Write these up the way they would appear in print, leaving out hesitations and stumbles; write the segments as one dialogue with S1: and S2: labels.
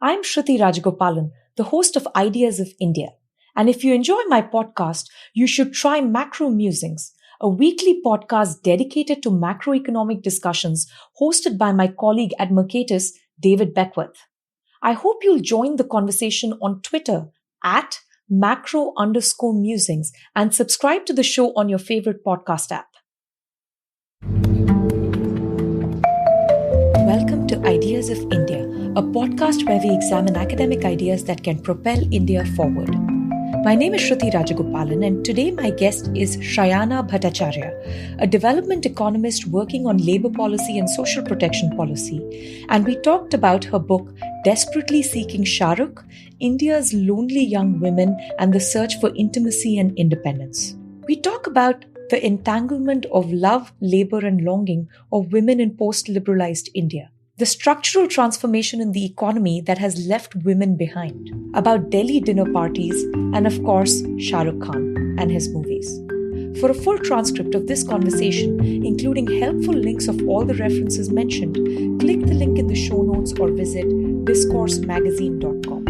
S1: I'm Shruti Rajagopalan, the host of Ideas of India. And if you enjoy my podcast, you should try Macro Musings, a weekly podcast dedicated to macroeconomic discussions hosted by my colleague at Mercatus, David Beckworth. I hope you'll join the conversation on Twitter at macro_musings and subscribe to the show on your favorite podcast app. Welcome to Ideas of India, a podcast where we examine academic ideas that can propel India forward. My name is Shruti Rajagopalan, and today my guest is Shrayana Bhattacharya, a development economist working on labor policy and social protection policy. And we talked about her book, Desperately Seeking Shahrukh, India's Lonely Young Women and the Search for Intimacy and Independence. We talk about the entanglement of love, labor, and longing of women in post-liberalized India. The structural transformation in the economy that has left women behind. About Delhi dinner parties, and of course, Shah Rukh Khan and his movies. For a full transcript of this conversation, including helpful links of all the references mentioned, click the link in the show notes or visit discoursemagazine.com.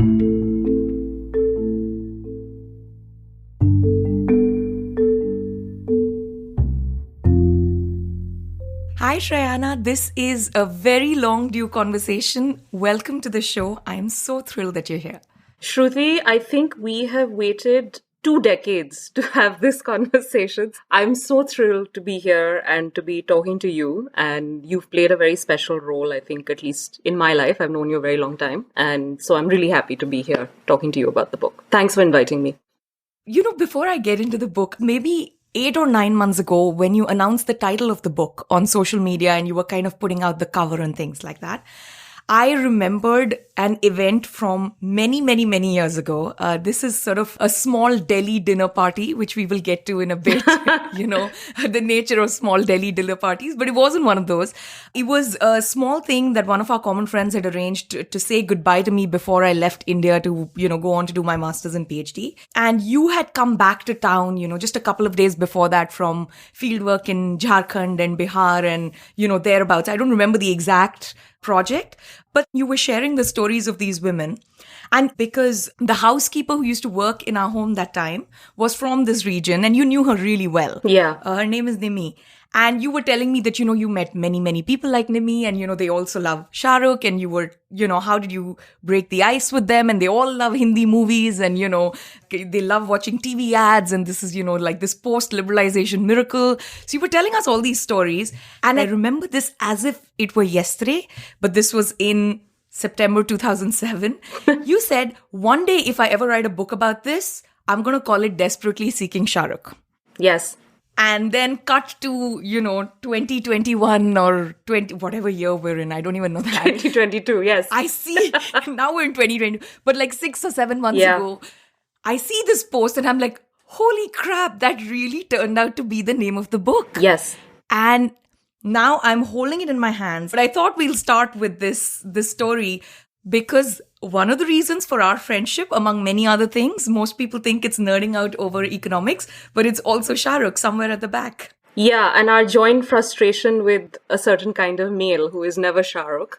S1: Hi Shrayana, this is a very long due conversation. Welcome to the show. I am so thrilled that you're here.
S2: Shruti, I think we have waited 2 decades to have this conversation. I'm so thrilled to be here and to be talking to you. And you've played a very special role, I think, at least in my life. I've known you a very long time. And so I'm really happy to be here talking to you about the book. Thanks for inviting me.
S1: You know, before I get into the book, maybe 8 or 9 months ago, when you announced the title of the book on social media and you were kind of putting out the cover and things like that, I remembered an event from many, many, many years ago. This is sort of a small Delhi dinner party, which we will get to in a bit, you know, the nature of small Delhi dinner parties. But it wasn't one of those. It was a small thing that one of our common friends had arranged to say goodbye to me before I left India to, you know, go on to do my master's and PhD. And you had come back to town, you know, just a couple of days before that from fieldwork in Jharkhand and Bihar and, you know, thereabouts. I don't remember the exact project, but you were sharing the stories of these women. And because the housekeeper who used to work in our home that time was from this region and you knew her really well.
S2: Yeah.
S1: Her name is Nimi. And you were telling me that, you know, you met many, many people like Nimi and, you know, they also love Shah Rukh and you were, you know, how did you break the ice with them? And they all love Hindi movies and, you know, they love watching TV ads and this is, you know, like this post-liberalization miracle. So you were telling us all these stories and I remember this as if it were yesterday, but this was in September 2007. You said, one day if I ever write a book about this, I'm going to call it Desperately Seeking Shah Rukh.
S2: Yes.
S1: And then cut to, you know, 2021 or 20, whatever year we're in. I don't even know that.
S2: 2022, yes.
S1: I see. Now we're in 2020. But like 6 or 7 months ago, I see this post and I'm like, holy crap, that really turned out to be the name of the book.
S2: Yes.
S1: And now I'm holding it in my hands. But I thought we'll start with this story because one of the reasons for our friendship, among many other things, most people think it's nerding out over economics, but it's also Shah Rukh somewhere at the back.
S2: Yeah, and our joint frustration with a certain kind of male who is never Shah Rukh.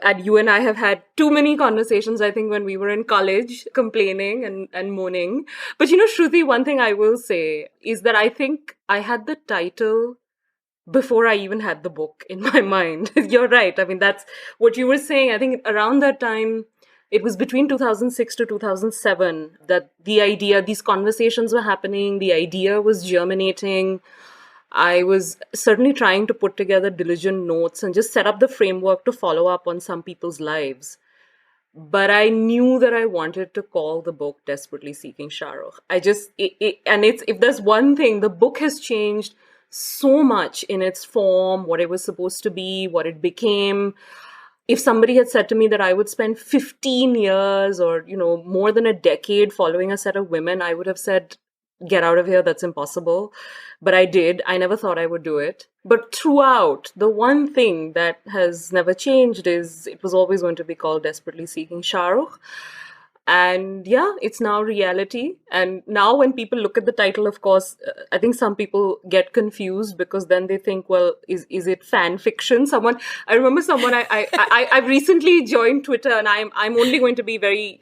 S2: And you and I have had too many conversations, I think, when we were in college, complaining and moaning. But you know, Shruti, one thing I will say is that I think I had the title before I even had the book in my mind. You're right. I mean, that's what you were saying. I think around that time, it was between 2006 to 2007 that the idea, these conversations were happening, the idea was germinating. I was certainly trying to put together diligent notes and just set up the framework to follow up on some people's lives. But I knew that I wanted to call the book Desperately Seeking Shah Rukh. If there's one thing, the book has changed so much in its form, what it was supposed to be, what it became. If somebody had said to me that I would spend 15 years or, you know, more than a decade following a set of women, I would have said, get out of here, that's impossible. But I did. I never thought I would do it. But throughout, the one thing that has never changed is it was always going to be called Desperately Seeking Shah Rukh. And yeah, it's now reality. And now when people look at the title, of course, I think some people get confused because then they think, well, is it fan fiction? I remember someone, I've recently joined Twitter, and I'm only going to be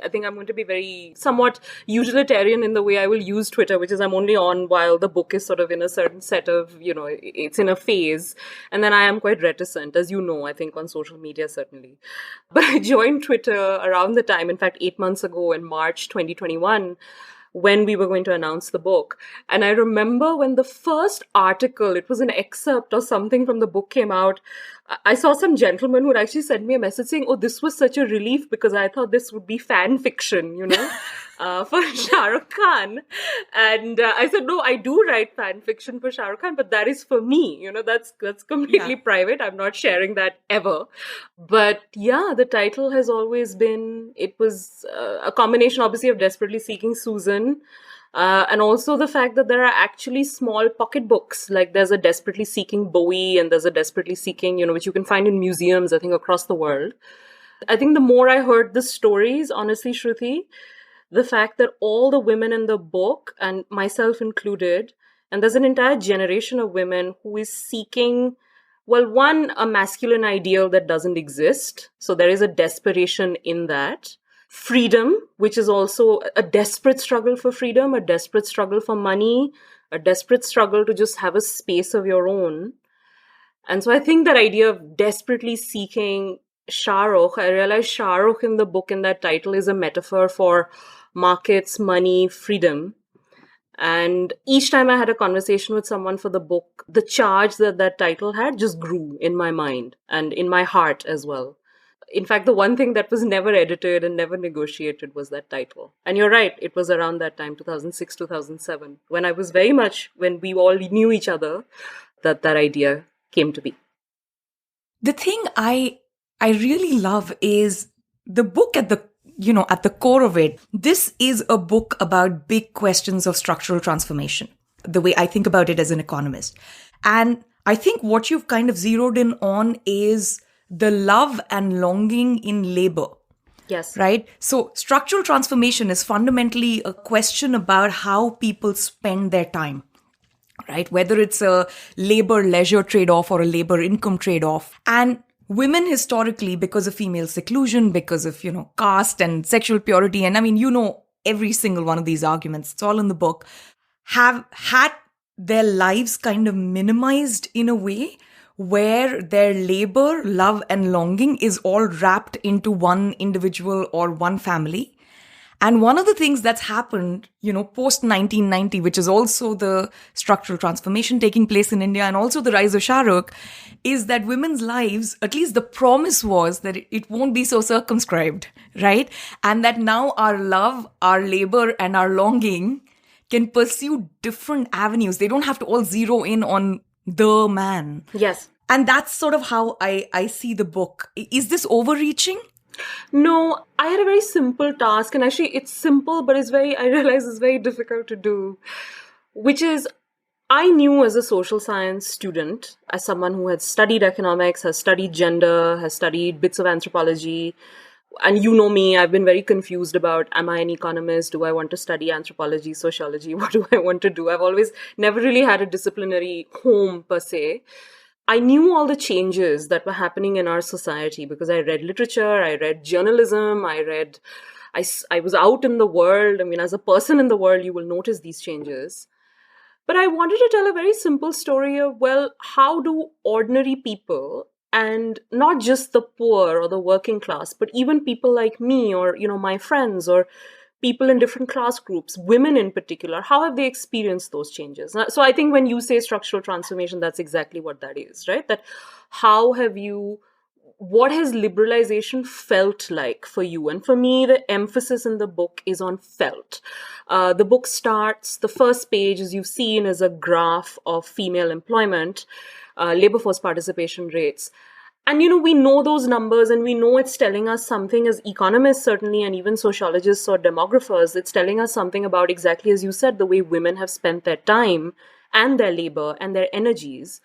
S2: I'm going to be very somewhat utilitarian in the way I will use Twitter, which is I'm only on while the book is sort of in a certain set of, it's in a phase. And then I am quite reticent, as you know, I think on social media, certainly. But I joined Twitter around the time, in fact, 8 months ago in March 2021, when we were going to announce the book. And I remember when the first article, it was an excerpt or something from the book, came out, I saw some gentleman who had actually sent me a message saying, oh, this was such a relief because I thought this would be fan fiction, for Shah Rukh Khan. And I said, no, I do write fan fiction for Shah Rukh Khan, but that is for me. That's completely private. I'm not sharing that ever. But yeah, the title has always been, it was a combination, obviously, of Desperately Seeking Susan, and also the fact that there are actually small pocketbooks, like there's a Desperately Seeking Bowie and there's a Desperately Seeking, which you can find in museums, I think, across the world. I think the more I heard the stories, honestly, Shruti, the fact that all the women in the book, and myself included, and there's an entire generation of women who is seeking, well, one, a masculine ideal that doesn't exist. So there is a desperation in that. Freedom, which is also a desperate struggle for freedom, a desperate struggle for money, a desperate struggle to just have a space of your own. And so I think that idea of desperately seeking Shah Rukh, I realized Shah Rukh in the book, in that title, is a metaphor for markets, money, freedom. And each time I had a conversation with someone for the book, the charge that title had just grew in my mind and in my heart as well. In fact, the one thing that was never edited and never negotiated was that title. And you're right, it was around that time, 2006, 2007, when we all knew each other, that idea came to be.
S1: The thing I really love is the book at the core of it. This is a book about big questions of structural transformation, the way I think about it as an economist. And I think what you've kind of zeroed in on is the love and longing in labor.
S2: Yes.
S1: Right? So structural transformation is fundamentally a question about how people spend their time. Right? Whether it's a labor-leisure trade-off or a labor-income trade-off. And women historically, because of female seclusion, because of, caste and sexual purity, and I mean, every single one of these arguments, it's all in the book, have had their lives kind of minimized in a way where their labor, love, and longing is all wrapped into one individual or one family. And one of the things that's happened, post 1990, which is also the structural transformation taking place in India and also the rise of Shah Rukh, is that women's lives, at least the promise was that it won't be so circumscribed, right? And that now our love, our labor, and our longing can pursue different avenues. They don't have to all zero in on the man.
S2: Yes.
S1: And that's sort of how I see the book. Is this overreaching?
S2: No, I had a very simple task, and actually it's simple, but I realize it's very difficult to do, which is, I knew as a social science student, as someone who had studied economics, has studied gender, has studied bits of anthropology, and you know me, I've been very confused about, am I an economist? Do I want to study anthropology, sociology? What do I want to do? I've always never really had a disciplinary home per se. I knew all the changes that were happening in our society because I read literature, I read journalism, I was out in the world. I mean, as a person in the world, you will notice these changes. But I wanted to tell a very simple story of, well, how do ordinary people, and not just the poor or the working class, but even people like me or, my friends or people in different class groups, women in particular, how have they experienced those changes? So I think when you say structural transformation, that's exactly what that is, right? That what has liberalization felt like for you? And for me, the emphasis in the book is on felt. The book starts, the first page, as you've seen, is a graph of female employment, labor force participation rates. And, we know those numbers and we know it's telling us something as economists, certainly, and even sociologists or demographers. It's telling us something about, exactly as you said, the way women have spent their time and their labor and their energies.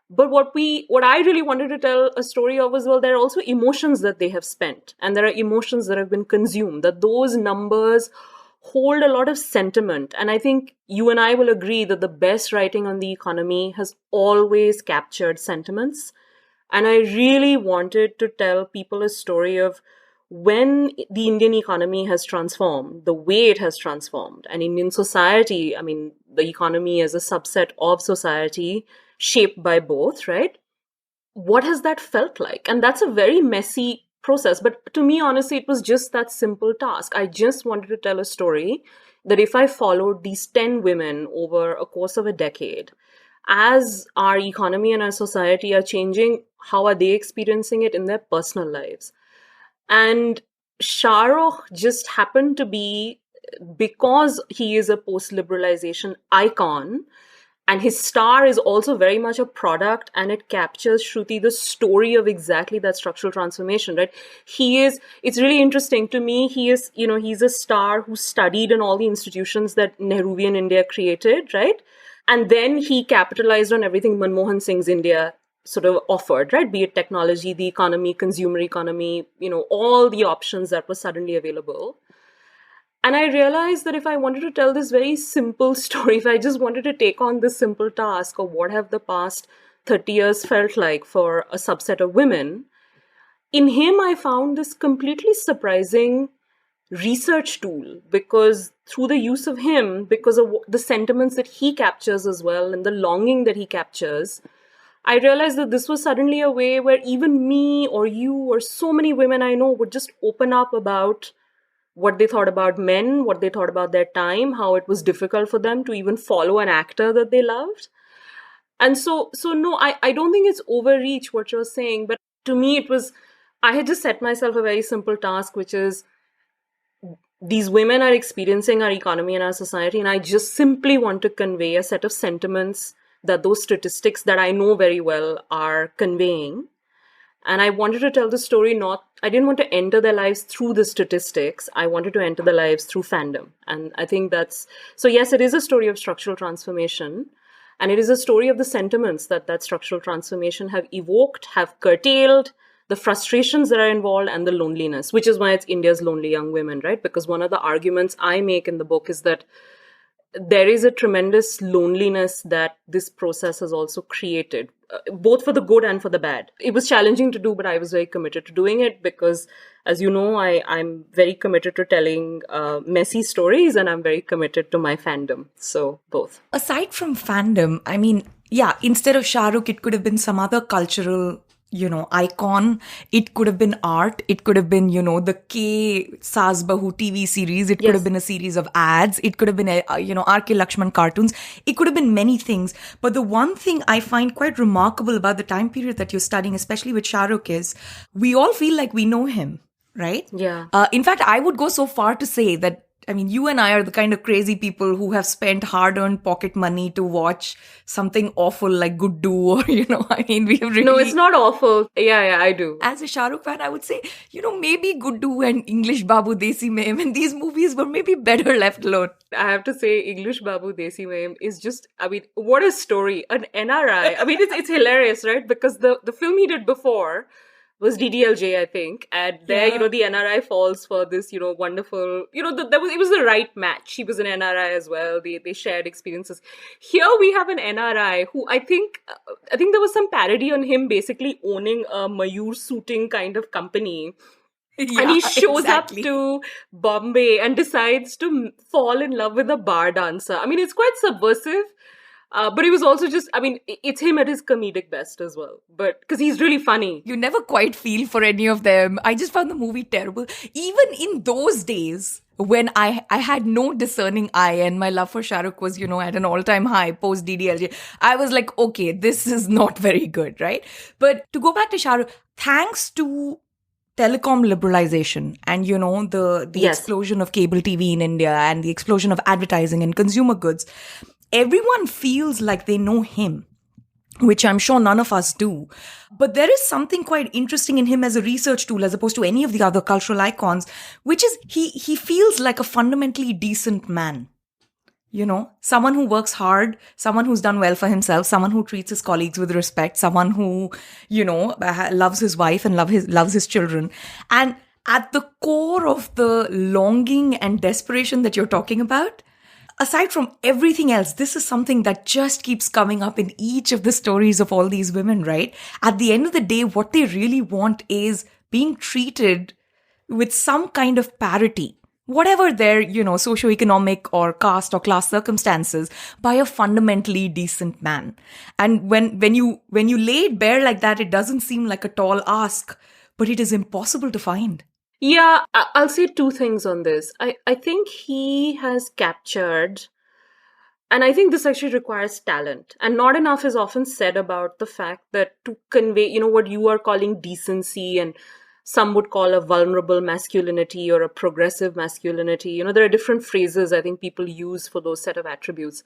S2: But what I really wanted to tell a story of was, well, there are also emotions that they have spent, and there are emotions that have been consumed, that those numbers hold a lot of sentiment. And I think you and I will agree that the best writing on the economy has always captured sentiments. And I really wanted to tell people a story of when the Indian economy has transformed, the way it has transformed. And Indian society, I mean, the economy as a subset of society shaped by both, right? What has that felt like? And that's a very messy process. But to me, honestly, it was just that simple task. I just wanted to tell a story that if I followed these 10 women over a course of a decade, as our economy and our society are changing, how are they experiencing it in their personal lives? And Shah Rukh just happened to be, because he is a post-liberalization icon, and his star is also very much a product, and it captures, Shruti, the story of exactly that structural transformation, right? It's really interesting to me. He's a star who studied in all the institutions that Nehruvian India created, right? And then he capitalized on everything Manmohan Singh's India sort of offered, right? Be it technology, the economy, consumer economy, all the options that were suddenly available. And I realized that if I wanted to tell this very simple story, if I just wanted to take on this simple task of what have the past 30 years felt like for a subset of women, in him I found this completely surprising research tool, because through the use of him, because of the sentiments that he captures as well and the longing that he captures, I realized that this was suddenly a way where even me or you or so many women I know would just open up about what they thought about men, what they thought about their time, how it was difficult for them to even follow an actor that they loved. And so no, I don't think it's overreach what you're saying, but to me it was, I had just set myself a very simple task, which is these women are experiencing our economy and our society, and I just simply want to convey a set of sentiments that those statistics that I know very well are conveying. And I wanted to tell the story I didn't want to enter their lives through the statistics. I wanted to enter their lives through fandom. And I think so yes, it is a story of structural transformation. And it is a story of the sentiments that structural transformation have evoked, have curtailed, the frustrations that are involved, and the loneliness, which is why it's India's lonely young women, right? Because one of the arguments I make in the book is that there is a tremendous loneliness that this process has also created, both for the good and for the bad. It was challenging to do, but I was very committed to doing it because, as you know, I'm very committed to telling messy stories, and I'm very committed to my fandom. So both.
S1: Aside from fandom, I mean, yeah, instead of Shah Rukh, it could have been some other cultural icon. It could have been art. It could have been, the K Saas Bahu TV series. It could have been a series of ads. It could have been, R.K. Lakshman cartoons. It could have been many things. But the one thing I find quite remarkable about the time period that you're studying, especially with Shah Rukh, is we all feel like we know him, right?
S2: Yeah.
S1: In fact, I would go so far to say that, I mean, you and I are the kind of crazy people who have spent hard-earned pocket money to watch something awful like Guddu, or, I mean, we have really...
S2: No, it's not awful. Yeah, I do.
S1: As a Shah Rukh fan, I would say, maybe Guddu and English Babu Desi Mehim and these movies were maybe better left alone.
S2: I have to say, English Babu Desi Mehim is just, I mean, what a story. An NRI. I mean, it's hilarious, right? Because the film he did before was DDLJ, I think. And there, the NRI falls for this, wonderful, it was the right match. He was an NRI as well. They shared experiences. Here we have an NRI who I think there was some parody on him basically owning a Mayur suiting kind of company. Yeah, and he shows up to Bombay and decides to fall in love with a bar dancer. I mean, it's quite subversive. But it was also just, I mean, it's him at his comedic best as well. But because he's really funny.
S1: You never quite feel for any of them. I just found the movie terrible. Even in those days, when I had no discerning eye and my love for Shah Rukh was, at an all-time high post DDLJ, I was like, okay, this is not very good, right? But to go back to Shah Rukh, thanks to telecom liberalization and, the explosion of cable TV in India and the explosion of advertising and consumer goods, everyone feels like they know him, which I'm sure none of us do. But there is something quite interesting in him as a research tool as opposed to any of the other cultural icons, which is he feels like a fundamentally decent man. someone who works hard, someone who's done well for himself, someone who treats his colleagues with respect, someone who, loves his wife and loves his children. And at the core of the longing and desperation that you're talking about, aside from everything else, this is something that just keeps coming up in each of the stories of all these women, right? At the end of the day, what they really want is being treated with some kind of parity, whatever their, socioeconomic or caste or class circumstances, by a fundamentally decent man. And when you lay it bare like that, it doesn't seem like a tall ask, but it is impossible to find.
S2: Yeah, I'll say two things on this. I think he has captured, and I think this actually requires talent. And not enough is often said about the fact that to convey, what you are calling decency and some would call a vulnerable masculinity or a progressive masculinity. There are different phrases I think people use for those set of attributes.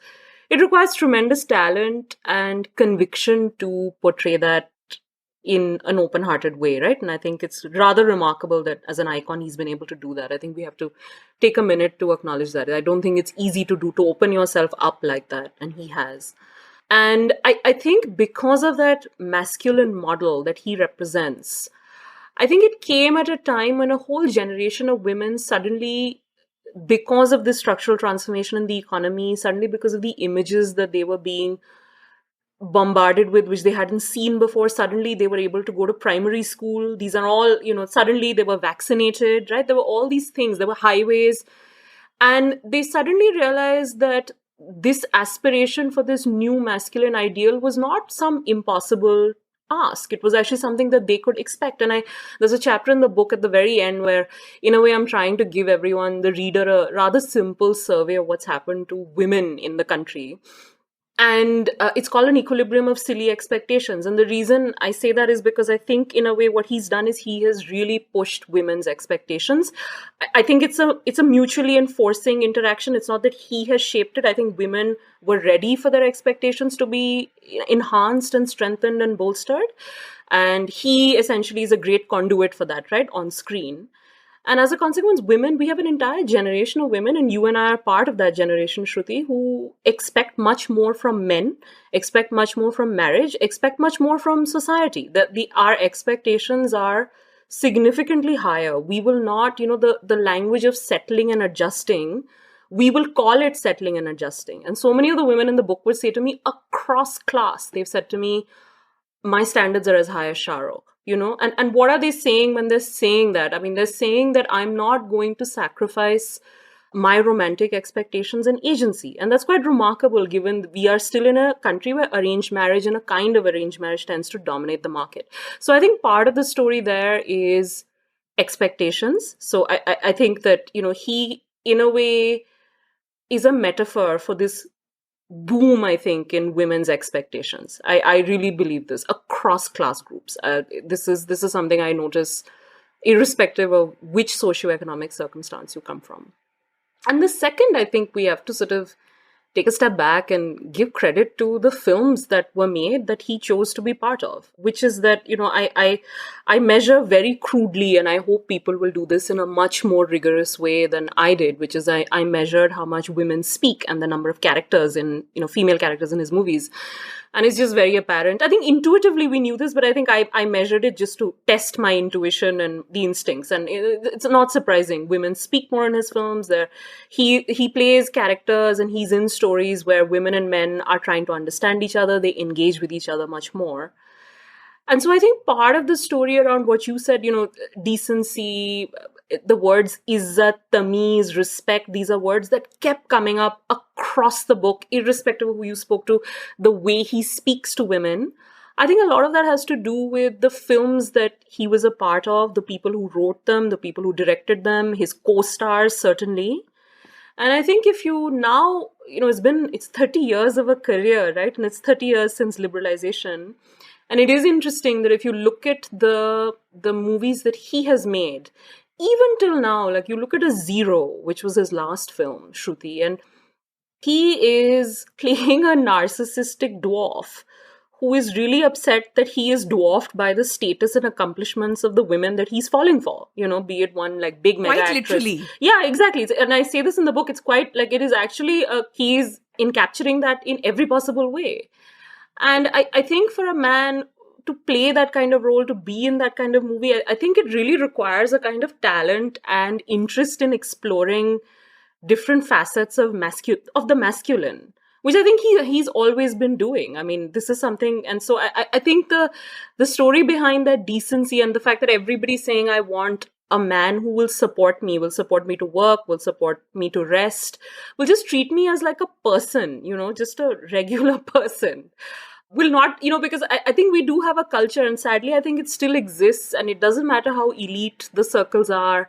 S2: It requires tremendous talent and conviction to portray that in an open-hearted way, right? And I think it's rather remarkable that as an icon, he's been able to do that. I think we have to take a minute to acknowledge that. I don't think it's easy to do, to open yourself up like that, and he has. And I think because of that masculine model that he represents, I think it came at a time when a whole generation of women suddenly, because of this structural transformation in the economy, suddenly because of the images that they were being bombarded with, which they hadn't seen before, suddenly they were able to go to primary school. These are all, suddenly they were vaccinated, right? There were all these things, there were highways. And they suddenly realized that this aspiration for this new masculine ideal was not some impossible ask. It was actually something that they could expect. And there's a chapter in the book at the very end where, in a way, I'm trying to give everyone, the reader, a rather simple survey of what's happened to women in the country. And it's called An Equilibrium of Silly Expectations. And the reason I say that is because I think, in a way, what he's done is he has really pushed women's expectations. I think it's a mutually enforcing interaction. It's not that he has shaped it. I think women were ready for their expectations to be enhanced and strengthened and bolstered. And he essentially is a great conduit for that, right, on screen. And as a consequence, women, we have an entire generation of women, and you and I are part of that generation, Shruti, who expect much more from men, expect much more from marriage, expect much more from society. Our expectations are significantly higher. We will not, the language of settling and adjusting, we will call it settling and adjusting. And so many of the women in the book would say to me, across class, they've said to me, my standards are as high as Shah Rukh. And what are they saying when they're saying that? I mean, they're saying that I'm not going to sacrifice my romantic expectations and agency. And that's quite remarkable given we are still in a country where arranged marriage and a kind of arranged marriage tends to dominate the market. So I think part of the story there is expectations. So I think that, he, in a way, is a metaphor for this boom, I think, in women's expectations. I really believe this across class groups. This is something I notice irrespective of which socioeconomic circumstance you come from. And the second, I think we have to sort of take a step back and give credit to the films that were made that he chose to be part of, which is that, I measure very crudely, and I hope people will do this in a much more rigorous way than I did, which is I measured how much women speak and the number of characters in, female characters in his movies. And it's just very apparent. I think intuitively we knew this, but I think I measured it just to test my intuition and the instincts. And it's not surprising. Women speak more in his films. He plays characters and he's in stories where women and men are trying to understand each other. They engage with each other much more. And so I think part of the story around what you said, decency, the words izzat, tamiz, respect, these are words that kept coming up across the book, irrespective of who you spoke to, the way he speaks to women. I think a lot of that has to do with the films that he was a part of, the people who wrote them, the people who directed them, his co-stars, certainly. And I think if you now, it's 30 years of a career, right? And it's 30 years since liberalization. And it is interesting that if you look at the movies that he has made, even till now, like you look at Zero, which was his last film, Shruti, and he is playing a narcissistic dwarf who is really upset that he is dwarfed by the status and accomplishments of the women that he's falling for, be it one like big mega
S1: Quite
S2: actress.
S1: literally.
S2: Yeah, exactly. And I say this in the book, it's quite like it is actually, he's in capturing that in every possible way. And I think for a man to play that kind of role, to be in that kind of movie, I think it really requires a kind of talent and interest in exploring different facets of the masculine, which I think he's always been doing. I mean, this is something, and so I think the story behind that decency and the fact that everybody's saying, I want a man who will support me to work, will support me to rest, will just treat me as like a person, just a regular person. Will not, because I think we do have a culture, and sadly, I think it still exists, and it doesn't matter how elite the circles are.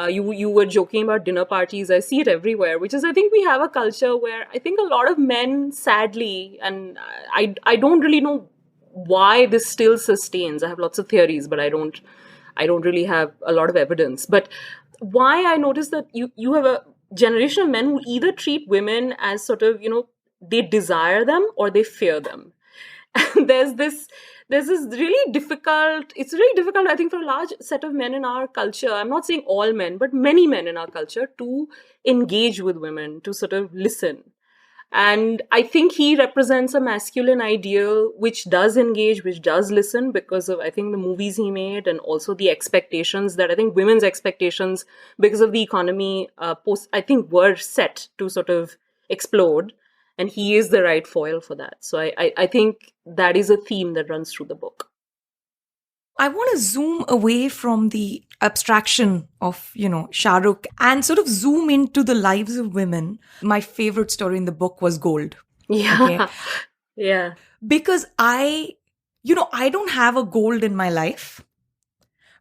S2: You were joking about dinner parties. I see it everywhere, which is, I think we have a culture where I think a lot of men, sadly, and I don't really know why this still sustains. I have lots of theories, but I don't really have a lot of evidence. But why I noticed that you have a generation of men who either treat women as sort of, they desire them or they fear them. And there's this really difficult, it's really difficult, I think, for a large set of men in our culture. I'm not saying all men, but many men in our culture, to engage with women, to sort of listen. And I think he represents a masculine ideal which does engage, which does listen, because of, I think, the movies he made, and also the expectations that I think women's expectations, because of the economy, I think, were set to sort of explode. And he is the right foil for that. So I think that is a theme that runs through the book.
S1: I want to zoom away from the abstraction of, Shah Rukh and sort of zoom into the lives of women. My favorite story in the book was Gold.
S2: Yeah.
S1: Okay?
S2: Yeah.
S1: Because I don't have a Gold in my life.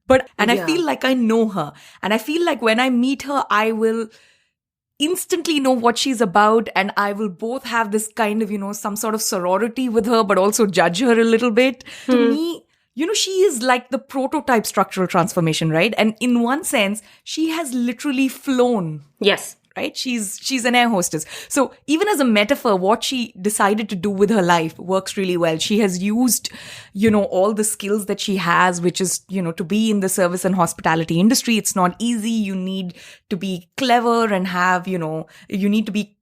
S1: I feel like I know her. And I feel like when I meet her, I will instantly know what she's about, and I will both have this kind of, some sort of sorority with her, but also judge her a little bit. To me, she is like the prototype structural transformation, right? And in one sense, she has literally flown.
S2: Yes.
S1: Right? She's an air hostess. So even as a metaphor, what she decided to do with her life works really well. She has used, all the skills that she has, which is, to be in the service and hospitality industry. It's not easy. You need to be clever and have, you need to be,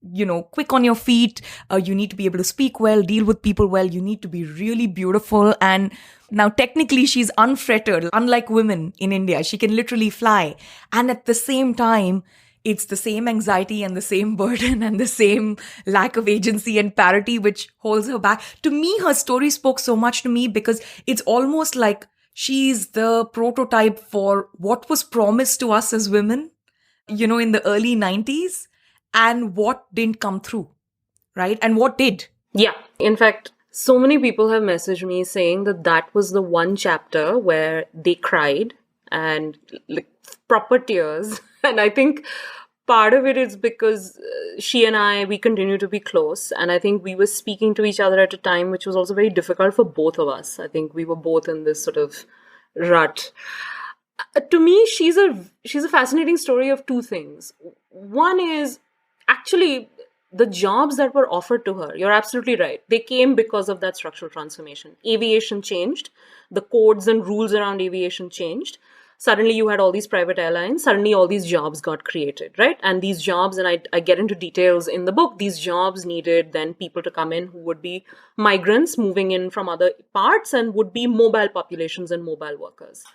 S1: quick on your feet. You need to be able to speak well, deal with people well. You need to be really beautiful. And now, technically, she's unfettered, unlike women in India. She can literally fly. And at the same time, it's the same anxiety and the same burden and the same lack of agency and parity which holds her back. To me, her story spoke so much to me because it's almost like she's the prototype for what was promised to us as women, in the early 90s, and what didn't come through, right? And what did.
S2: Yeah. In fact, so many people have messaged me saying that was the one chapter where they cried and like proper tears. And I think part of it is because she and I, we continue to be close. And I think we were speaking to each other at a time which was also very difficult for both of us. I think we were both in this sort of rut. To me, she's a fascinating story of two things. One is actually the jobs that were offered to her. You're absolutely right. They came because of that structural transformation. Aviation changed. The codes and rules around aviation changed. Suddenly you had all these private airlines. Suddenly all these jobs got created, right? And these jobs, and I get into details in the book, these jobs needed then people to come in who would be migrants moving in from other parts and would be mobile populations and mobile workers.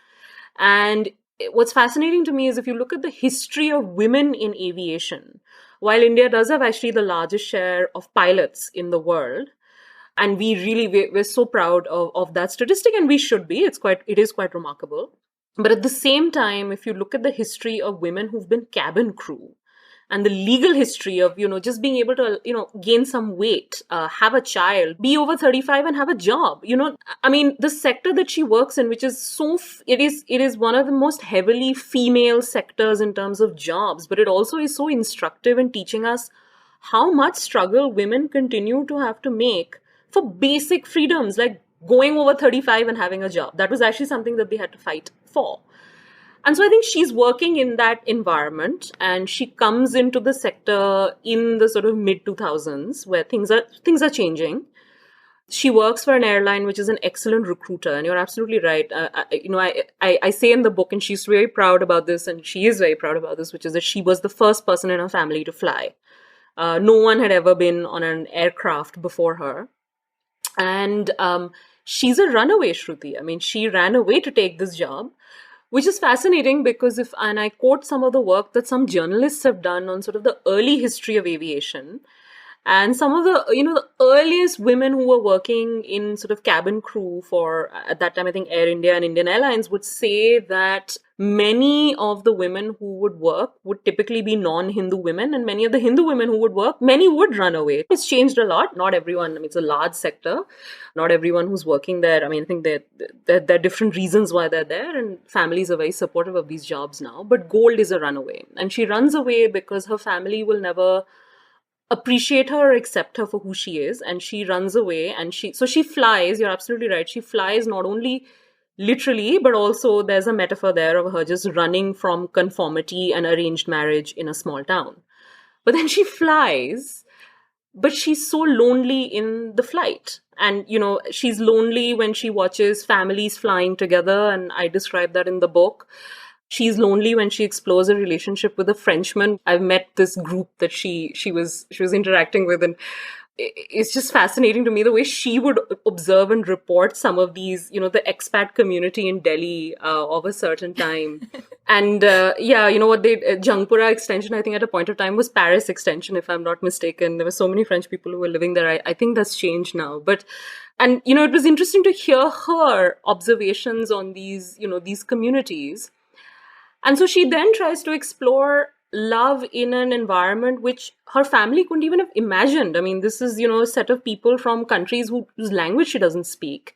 S2: And what's fascinating to me is if you look at the history of women in aviation, while India does have actually the largest share of pilots in the world, and we're so proud of that statistic, and we should be, it is quite remarkable. But at the same time, if you look at the history of women who've been cabin crew and the legal history of, just being able to, gain some weight, have a child, be over 35 and have a job, I mean, the sector that she works in, which is it is one of the most heavily female sectors in terms of jobs, but it also is so instructive in teaching us how much struggle women continue to have to make for basic freedoms, like going over 35 and having a job. That was actually something that they had to fight for. And so I think she's working in that environment, and she comes into the sector in the sort of mid 2000s where things are changing. She works for an airline, which is an excellent recruiter. And you're absolutely right. I say in the book, and she's very proud about this, and she is very proud about this, which is that she was the first person in her family to fly. No one had ever been on an aircraft before her. And she's a runaway, Shruti. I mean, she ran away to take this job, which is fascinating because and I quote some of the work that some journalists have done on sort of the early history of aviation. And some of the earliest women who were working in sort of cabin crew for, at that time, I think Air India and Indian Airlines would say that many of the women who would work would typically be non-Hindu women, and many of the Hindu women who would work, many would run away. It's changed a lot. Not everyone, I mean, it's a large sector. Not everyone who's working there, I mean, I think there are different reasons why they're there, and families are very supportive of these jobs now. But Gold is a runaway, and she runs away because her family will never appreciate her or accept her for who she is, and she runs away. And she flies. You're absolutely right. She flies not only literally, but also there's a metaphor there of her just running from conformity and arranged marriage in a small town. But then she flies, but she's so lonely in the flight. And, she's lonely when she watches families flying together, and I describe that in the book. She's lonely when she explores a relationship with a Frenchman. I've met this group that she was interacting with, and it's just fascinating to me the way she would observe and report some of these, the expat community in Delhi of a certain time. And Jangpura extension, I think at a point of time was Paris extension, if I'm not mistaken. There were so many French people who were living there. I think that's changed now. And it was interesting to hear her observations on these communities. And so she then tries to explore love in an environment which her family couldn't even have imagined. I mean, this is, a set of people from countries whose language she doesn't speak.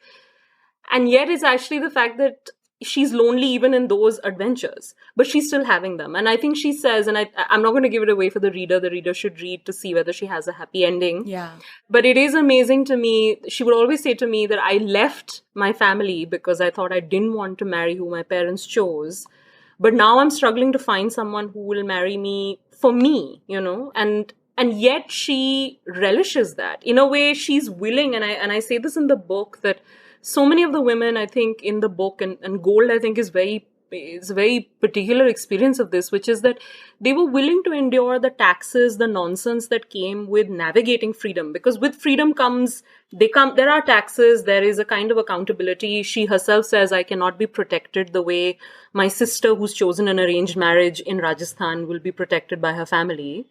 S2: And yet it's actually the fact that she's lonely even in those adventures, but she's still having them. And I think she says, and I'm not going to give it away for the reader should read to see whether she has a happy ending.
S1: Yeah.
S2: But it is amazing to me. She would always say to me that I left my family because I thought I didn't want to marry who my parents chose. But now I'm struggling to find someone who will marry me for me, and yet she relishes that. In a way, she's willing, and I say this in the book, that so many of the women, I think, in the book, and Gold, I think, is a very particular experience of this, which is that they were willing to endure the taxes, the nonsense that came with navigating freedom. Because with freedom there are taxes, there is a kind of accountability. She herself says, I cannot be protected the way my sister, who's chosen an arranged marriage in Rajasthan, will be protected by her family.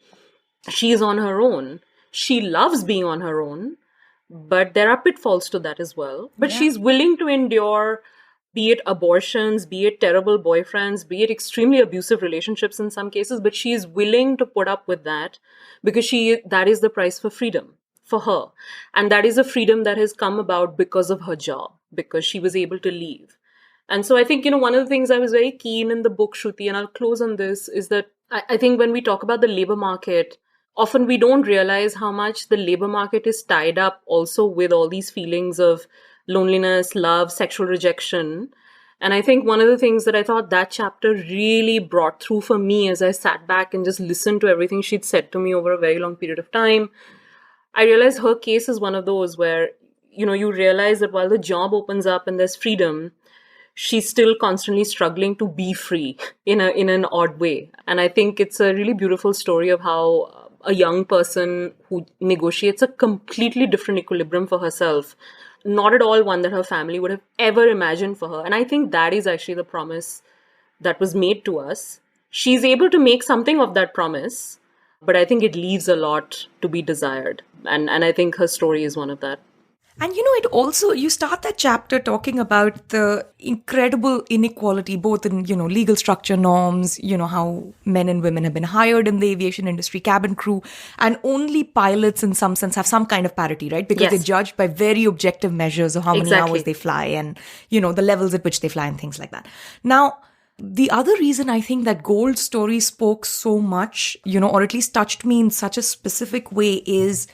S2: She is on her own. She loves being on her own, but there are pitfalls to that as well. But she's willing to endure, be it abortions, be it terrible boyfriends, be it extremely abusive relationships in some cases, but she is willing to put up with that because that is the price for freedom for her. And that is a freedom that has come about because of her job, because she was able to leave. And so I think, one of the things I was very keen in the book, Shruti, and I'll close on this, is that I think when we talk about the labor market, often we don't realize how much the labor market is tied up also with all these feelings of loneliness, love, sexual rejection. And I think one of the things that I thought that chapter really brought through for me as I sat back and just listened to everything she'd said to me over a very long period of time, I realized her case is one of those where, you realize that while the job opens up and there's freedom, she's still constantly struggling to be free in an odd way. And I think it's a really beautiful story of how a young person who negotiates a completely different equilibrium for herself, not at all one that her family would have ever imagined for her. And I think that is actually the promise that was made to us. She's able to make something of that promise, but I think it leaves a lot to be desired. And I think her story is one of that.
S1: And it also, you start that chapter talking about the incredible inequality, both in, legal structure norms, how men and women have been hired in the aviation industry, cabin crew, and only pilots in some sense have some kind of parity, right? Because they're judged by very objective measures of how many hours they fly and, the levels at which they fly and things like that. Now, the other reason I think that Gold's story spoke so much, or at least touched me in such a specific way is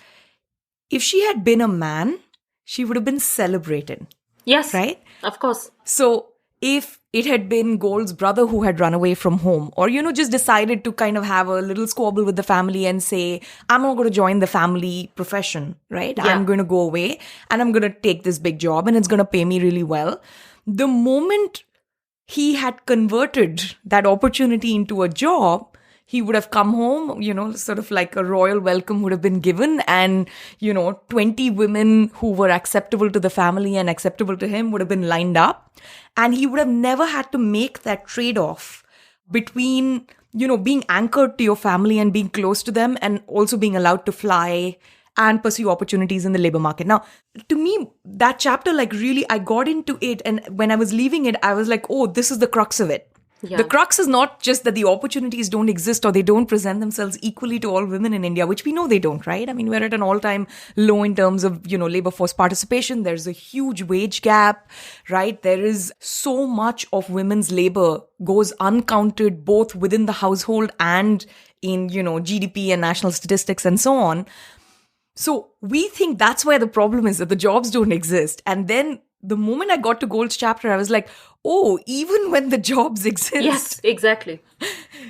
S1: if she had been a man, she would have been celebrated.
S2: Yes.
S1: Right?
S2: Of course.
S1: So if it had been Gold's brother who had run away from home, or, just decided to kind of have a little squabble with the family and say, I'm not going to join the family profession, right?
S2: Yeah.
S1: I'm going to go away and I'm going to take this big job and it's going to pay me really well. The moment he had converted that opportunity into a job, he would have come home, sort of like a royal welcome would have been given, and, 20 women who were acceptable to the family and acceptable to him would have been lined up. And he would have never had to make that trade-off between, being anchored to your family and being close to them, and also being allowed to fly and pursue opportunities in the labor market. Now, to me, that chapter, like, really, I got into it. And when I was leaving it, I was like, oh, this is the crux of it. Yeah. The crux is not just that the opportunities don't exist or they don't present themselves equally to all women in India, which we know they don't, right? I mean, we're at an all-time low in terms of, labor force participation. There's a huge wage gap, right? There is so much of women's labor goes uncounted, both within the household and in, GDP and national statistics and so on. So we think that's where the problem is, that the jobs don't exist. And then the moment I got to Gold's chapter, I was like, oh, even when the jobs exist.
S2: Yes, exactly.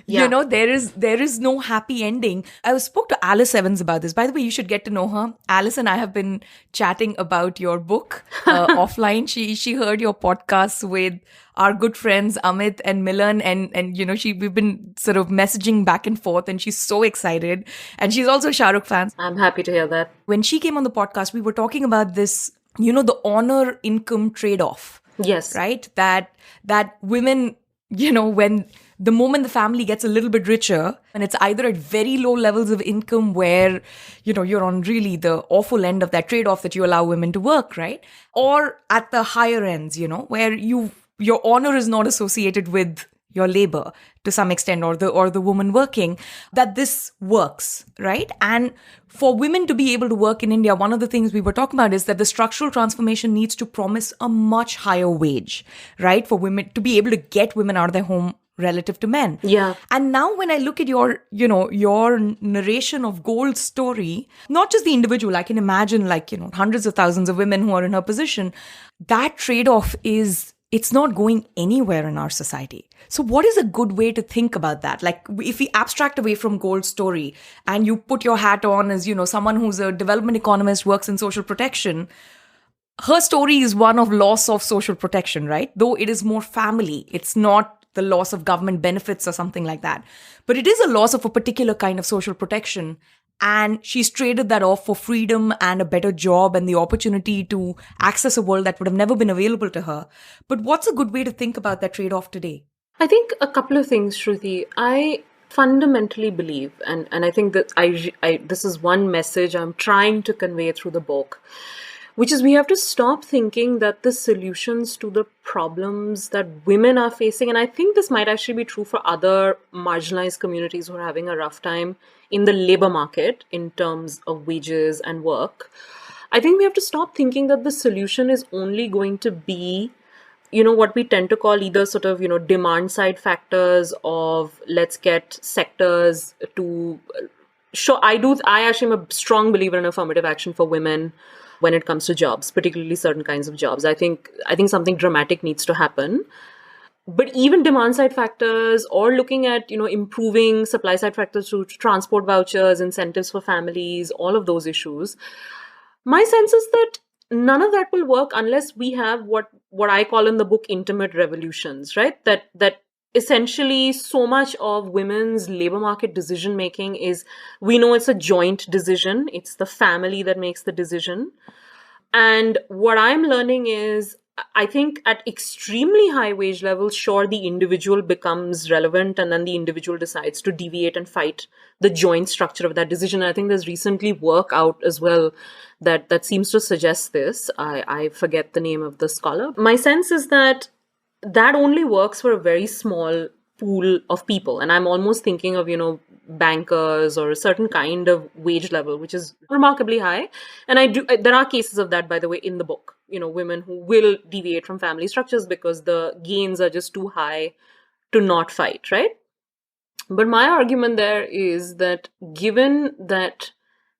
S2: Yeah.
S1: There is no happy ending. I spoke to Alice Evans about this. By the way, you should get to know her. Alice and I have been chatting about your book offline. She heard your podcasts with our good friends Amit and Milan, and we've been sort of messaging back and forth, and she's so excited. And she's also a Shah Rukh fan.
S2: I'm happy to hear that.
S1: When she came on the podcast, we were talking about this, the honor income trade-off.
S2: Yes.
S1: Right? That women, when the moment the family gets a little bit richer, and it's either at very low levels of income where, you're on really the awful end of that trade-off that you allow women to work, right? Or at the higher ends, where your honor is not associated with your labor to some extent, or the woman working, that this works, right? And for women to be able to work in India, one of the things we were talking about is that the structural transformation needs to promise a much higher wage, right? For women to be able to get women out of their home relative to men.
S2: Yeah.
S1: And now when I look at your narration of Gold's story, not just the individual, I can imagine hundreds of thousands of women who are in her position, that trade-off it's not going anywhere in our society. So what is a good way to think about that? Like, if we abstract away from Gold's story and you put your hat on as, someone who's a development economist, works in social protection, her story is one of loss of social protection, right? Though it is more family. It's not the loss of government benefits or something like that. But it is a loss of a particular kind of social protection. And she's traded that off for freedom and a better job and the opportunity to access a world that would have never been available to her. But what's a good way to think about that trade-off today?
S2: I think a couple of things, Shruti. I fundamentally believe, and I think that this is one message I'm trying to convey through the book, which is we have to stop thinking that the solutions to the problems that women are facing, and I think this might actually be true for other marginalized communities who are having a rough time in the labor market in terms of wages and work. I think we have to stop thinking that the solution is only going to be, what we tend to call either sort of, demand side factors of let's get sectors to show. I actually am a strong believer in affirmative action for women when it comes to jobs, particularly certain kinds of jobs. I think something dramatic needs to happen. But even demand side factors, or looking at, improving supply side factors through transport vouchers, incentives for families, all of those issues, my sense is that none of that will work unless we have what I call in the book intimate revolutions, right? That essentially so much of women's labor market decision making is, we know it's a joint decision. It's the family that makes the decision. And what I'm learning is, I think at extremely high wage levels, sure, the individual becomes relevant and then the individual decides to deviate and fight the joint structure of that decision. I think there's recently work out as well that seems to suggest this. I forget the name of the scholar. My sense is that only works for a very small pool of people. And I'm almost thinking of, bankers or a certain kind of wage level, which is remarkably high. And there are cases of that, by the way, in the book, women who will deviate from family structures because the gains are just too high to not fight, right? But my argument there is that given that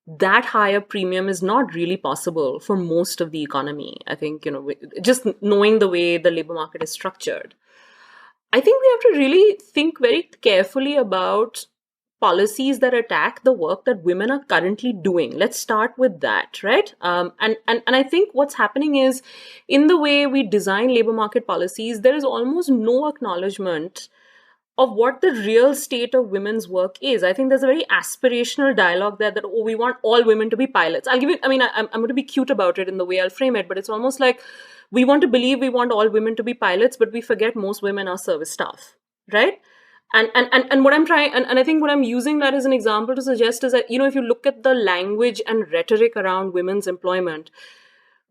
S2: that higher premium is not really possible for most of the economy. I think, just knowing the way the labor market is structured, I think we have to really think very carefully about policies that attack the work that women are currently doing. Let's start with that, right? And I think what's happening is, in the way we design labor market policies, there is almost no acknowledgement of what the real state of women's work is. I think there's a very aspirational dialogue there that, oh, we want all women to be pilots. I'll give you, I mean, I'm going to be cute about it in the way I'll frame it, but it's almost like we want to believe we want all women to be pilots, but we forget most women are service staff, right? And what I'm trying, and I think what I'm using that as an example to suggest is that, if you look at the language and rhetoric around women's employment,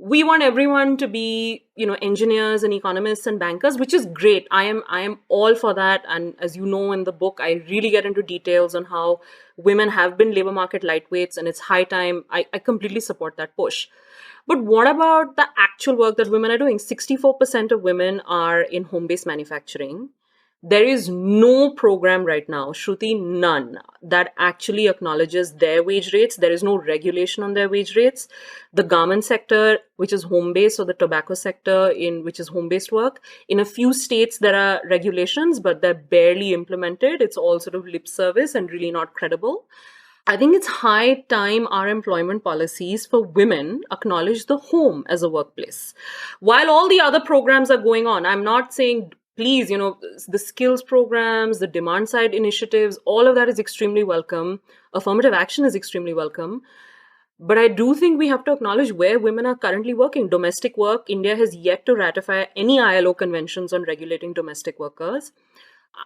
S2: we want everyone to be, engineers and economists and bankers, which is great. I am all for that. And as you know, in the book, I really get into details on how women have been labor market lightweights, and it's high time. I completely support that push. But what about the actual work that women are doing? 64% of women are in home-based manufacturing. There is no program right now, Shruti, none, that actually acknowledges their wage rates. There is no regulation on their wage rates. The garment sector, which is home-based, or the tobacco sector, which is home-based work, in a few states there are regulations, but they're barely implemented. It's all sort of lip service and really not credible. I think it's high time our employment policies for women acknowledge the home as a workplace. While all the other programs are going on, I'm not saying, please, the skills programs, the demand side initiatives, all of that is extremely welcome. Affirmative action is extremely welcome. But I do think we have to acknowledge where women are currently working. Domestic work, India has yet to ratify any ILO conventions on regulating domestic workers.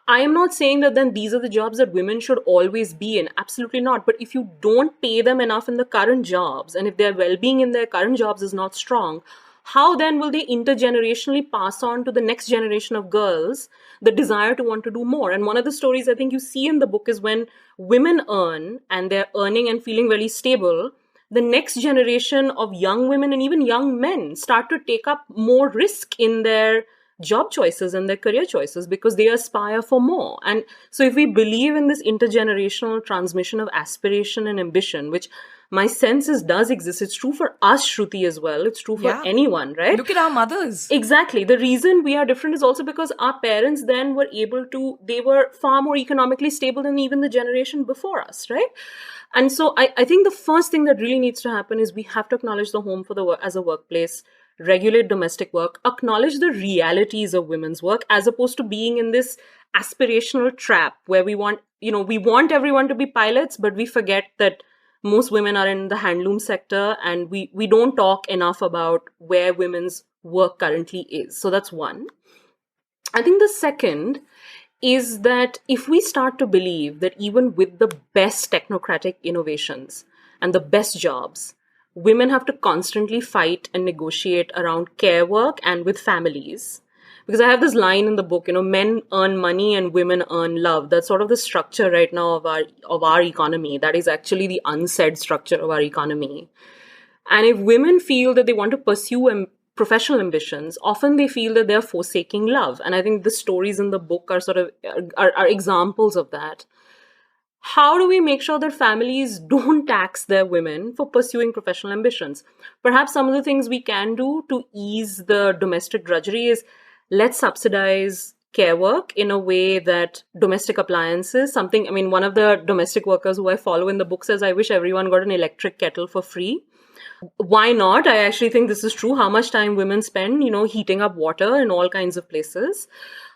S2: I am not saying that then these are the jobs that women should always be in. Absolutely not. But if you don't pay them enough in the current jobs, and if their well-being in their current jobs is not strong, how then will they intergenerationally pass on to the next generation of girls the desire to want to do more? And one of the stories I think you see in the book is when women earn and they're earning and feeling very stable, the next generation of young women and even young men start to take up more risk in their job choices and their career choices because they aspire for more. And so if we believe in this intergenerational transmission of aspiration and ambition, which my sense is does exist, it's true for us, Shruti, as well. It's true for anyone, right?
S1: Look at our mothers.
S2: Exactly. The reason we are different is also because our parents then were they were far more economically stable than even the generation before us, right? And so I think the first thing that really needs to happen is we have to acknowledge the home as a workplace, regulate domestic work, acknowledge the realities of women's work, as opposed to being in this aspirational trap where we want everyone to be pilots, but we forget that most women are in the handloom sector, and we don't talk enough about where women's work currently is. So that's one. I think the second is that if we start to believe that even with the best technocratic innovations and the best jobs, women have to constantly fight and negotiate around care work and with families. Because I have this line in the book, men earn money and women earn love. That's sort of the structure right now of our economy. That is actually the unsaid structure of our economy. And if women feel that they want to pursue professional ambitions, often they feel that they're forsaking love. And I think the stories in the book are sort of are examples of that. How do we make sure that families don't tax their women for pursuing professional ambitions? Perhaps some of the things we can do to ease the domestic drudgery is, let's subsidize care work in a way that domestic appliances, one of the domestic workers who I follow in the book says, I wish everyone got an electric kettle for free. Why not? I actually think this is true. How much time women spend, heating up water in all kinds of places.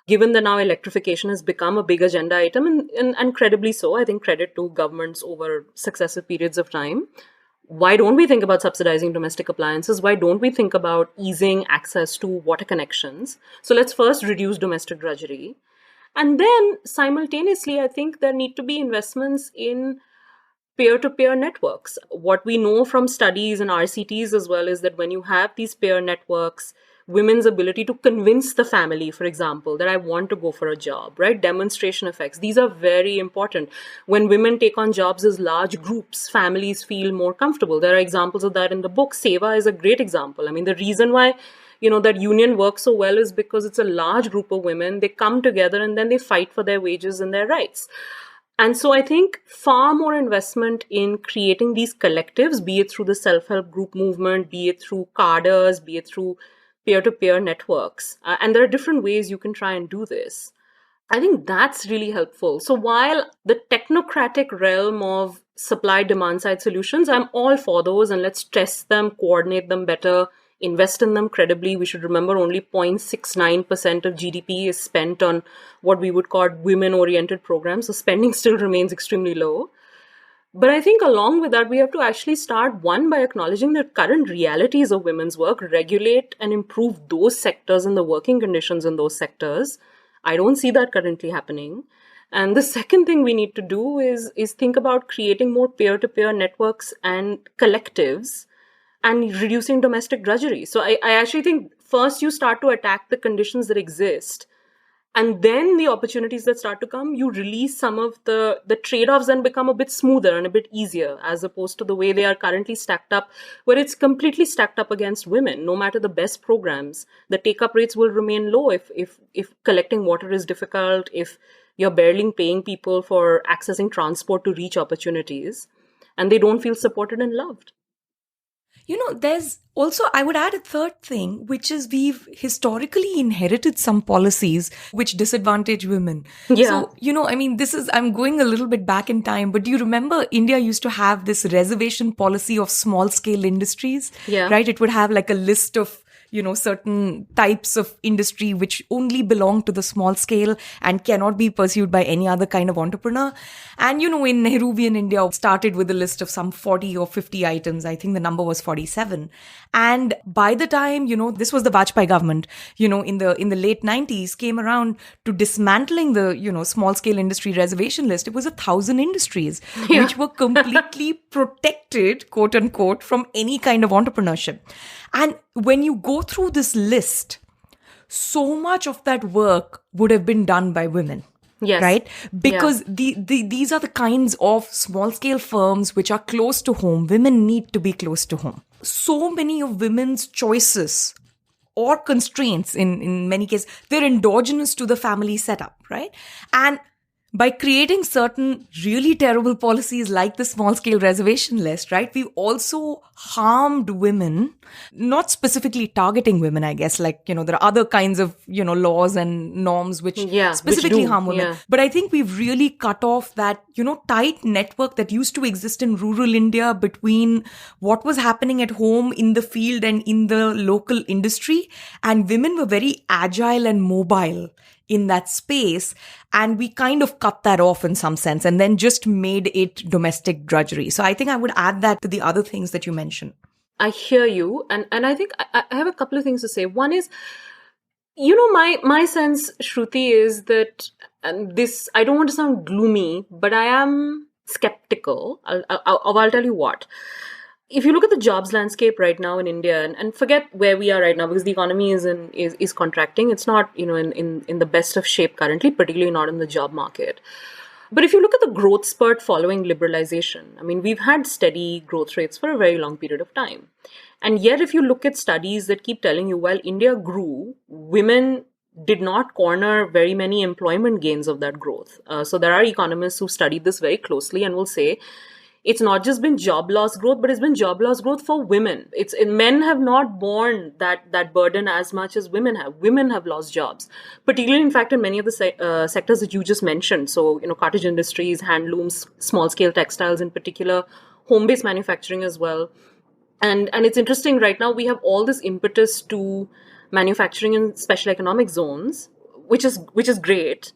S2: Given that now electrification has become a big agenda item, and credibly so, I think credit to governments over successive periods of time. Why don't we think about subsidizing domestic appliances? Why don't we think about easing access to water connections? So let's first reduce domestic drudgery. And then simultaneously, I think there need to be investments in peer-to-peer networks. What we know from studies and RCTs as well is that when you have these peer networks, women's ability to convince the family, for example, that I want to go for a job, right? Demonstration effects. These are very important. When women take on jobs as large groups, families feel more comfortable. There are examples of that in the book. Seva is a great example. The reason why, that union works so well is because it's a large group of women. They come together and then they fight for their wages and their rights. And so I think far more investment in creating these collectives, be it through the self-help group movement, be it through cadres, be it through peer-to-peer networks. And there are different ways you can try and do this. I think that's really helpful. So while the technocratic realm of supply demand side solutions, I'm all for those, and let's test them, coordinate them better, invest in them credibly. We should remember only 0.69% of GDP is spent on what we would call women oriented programs. So spending still remains extremely low. But I think along with that, we have to actually start one by acknowledging the current realities of women's work, regulate and improve those sectors and the working conditions in those sectors. I don't see that currently happening. And the second thing we need to do is think about creating more peer-to-peer networks and collectives and reducing domestic drudgery. So I actually think first you start to attack the conditions that exist. And then the opportunities that start to come, you release some of the trade-offs and become a bit smoother and a bit easier, as opposed to the way they are currently stacked up, where it's completely stacked up against women. No matter the best programs, the take-up rates will remain low if collecting water is difficult, if you're barely paying people for accessing transport to reach opportunities, and they don't feel supported and loved.
S1: There's also, I would add a third thing, which is we've historically inherited some policies which disadvantage women.
S2: Yeah.
S1: So, I'm going a little bit back in time, but do you remember India used to have this reservation policy of small scale industries?
S2: Yeah.
S1: Right? It would have like a list of certain types of industry which only belong to the small scale and cannot be pursued by any other kind of entrepreneur. And, in Nehruvian India started with a list of some 40 or 50 items. I think the number was 47. And by the time, this was the Vajpayee government, in the late 90s came around to dismantling the, small scale industry reservation list. It was 1,000 industries which were completely protected, quote unquote, from any kind of entrepreneurship. And when you go through this list, so much of that work would have been done by women.
S2: Yes.
S1: Right? Because these are the kinds of small scale firms which are close to home. Women need to be close to home. So many of women's choices or constraints, in many cases, they're endogenous to the family setup, right? And by creating certain really terrible policies like the small scale reservation list, right, we've also harmed women, not specifically targeting women, I guess, like, there are other kinds of, laws and norms which specifically harm women. Yeah. But I think we've really cut off that, tight network that used to exist in rural India between what was happening at home, in the field and in the local industry. And women were very agile and mobile in that space. And we kind of cut that off in some sense and then just made it domestic drudgery. So I think I would add that to the other things that you mentioned.
S2: I hear you. And I think I have a couple of things to say. One is, my sense, Shruti, is that, and this, I don't want to sound gloomy, but I am skeptical. I'll tell you what. If you look at the jobs landscape right now in India, and forget where we are right now, because the economy is contracting, it's not in the best of shape currently, particularly not in the job market. But if you look at the growth spurt following liberalization, I mean, we've had steady growth rates for a very long period of time. And yet, if you look at studies that keep telling you, while India grew, women did not corner very many employment gains of that growth. So there are economists who studied this very closely and will say, it's not just been job loss growth, but it's been job loss growth for women. Men have not borne that burden as much as women have. Women have lost jobs, particularly, in fact, in many of the sectors that you just mentioned. So, cottage industries, handlooms, small scale textiles in particular, home-based manufacturing as well. And it's interesting right now, we have all this impetus to manufacturing in special economic zones, which is great.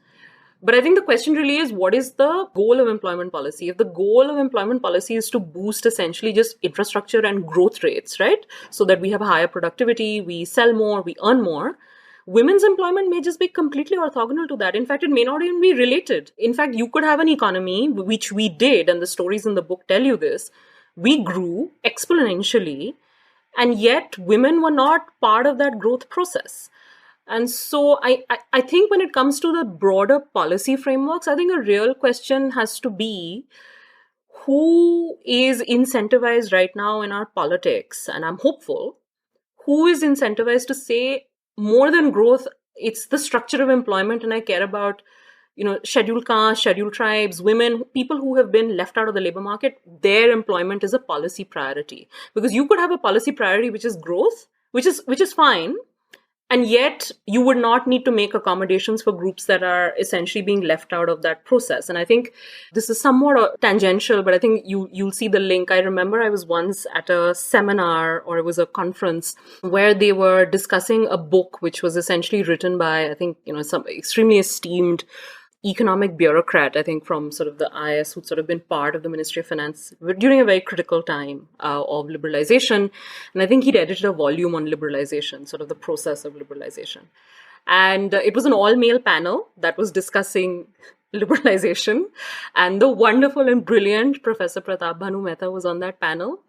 S2: But I think the question really is, what is the goal of employment policy? If the goal of employment policy is to boost essentially just infrastructure and growth rates, right? So that we have higher productivity, we sell more, we earn more. Women's employment may just be completely orthogonal to that. In fact, it may not even be related. In fact, you could have an economy, which we did, and the stories in the book tell you this. We grew exponentially, and yet women were not part of that growth process. And so I think when it comes to the broader policy frameworks, I think a real question has to be, who is incentivized right now in our politics? And I'm hopeful. Who is incentivized to say, more than growth, it's the structure of employment, and I care about scheduled castes, scheduled tribes, women, people who have been left out of the labor market, their employment is a policy priority. Because you could have a policy priority which is growth, which is fine, and yet you would not need to make accommodations for groups that are essentially being left out of that process. And I think this is somewhat tangential, but I think you'll see the link. I remember I was once at a seminar, or it was a conference, where they were discussing a book which was essentially written by, I think, some extremely esteemed economic bureaucrat, I think from sort of the IS, who'd sort of been part of the Ministry of Finance during a very critical time of liberalization. And I think he'd edited a volume on liberalization, sort of the process of liberalization. And it was an all-male panel that was discussing liberalization. And the wonderful and brilliant Professor Pratap Bhanu Mehta was on that panel.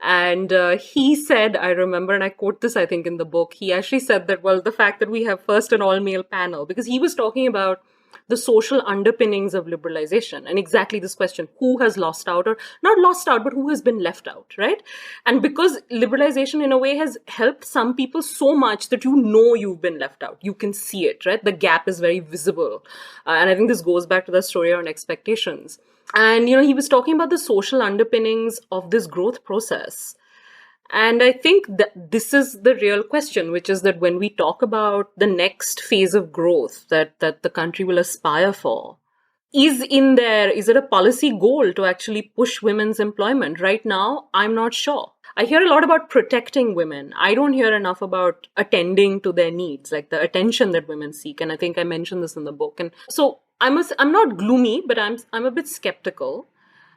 S2: And he said, I remember, and I quote this, I think, in the book, he actually said that, well, the fact that we have first an all-male panel, because he was talking about the social underpinnings of liberalization and exactly this question, who has lost out, or not lost out, but who has been left out, right? And because liberalization in a way has helped some people so much that you've been left out. You can see it, right? The gap is very visible. And I think this goes back to the story on expectations. And, he was talking about the social underpinnings of this growth process. And I think that this is the real question, which is that when we talk about the next phase of growth that the country will aspire for, is it a policy goal to actually push women's employment? Right now, I'm not sure. I hear a lot about protecting women. I don't hear enough about attending to their needs, like the attention that women seek. And I think I mentioned this in the book. And so I'm not gloomy, but I'm a bit skeptical.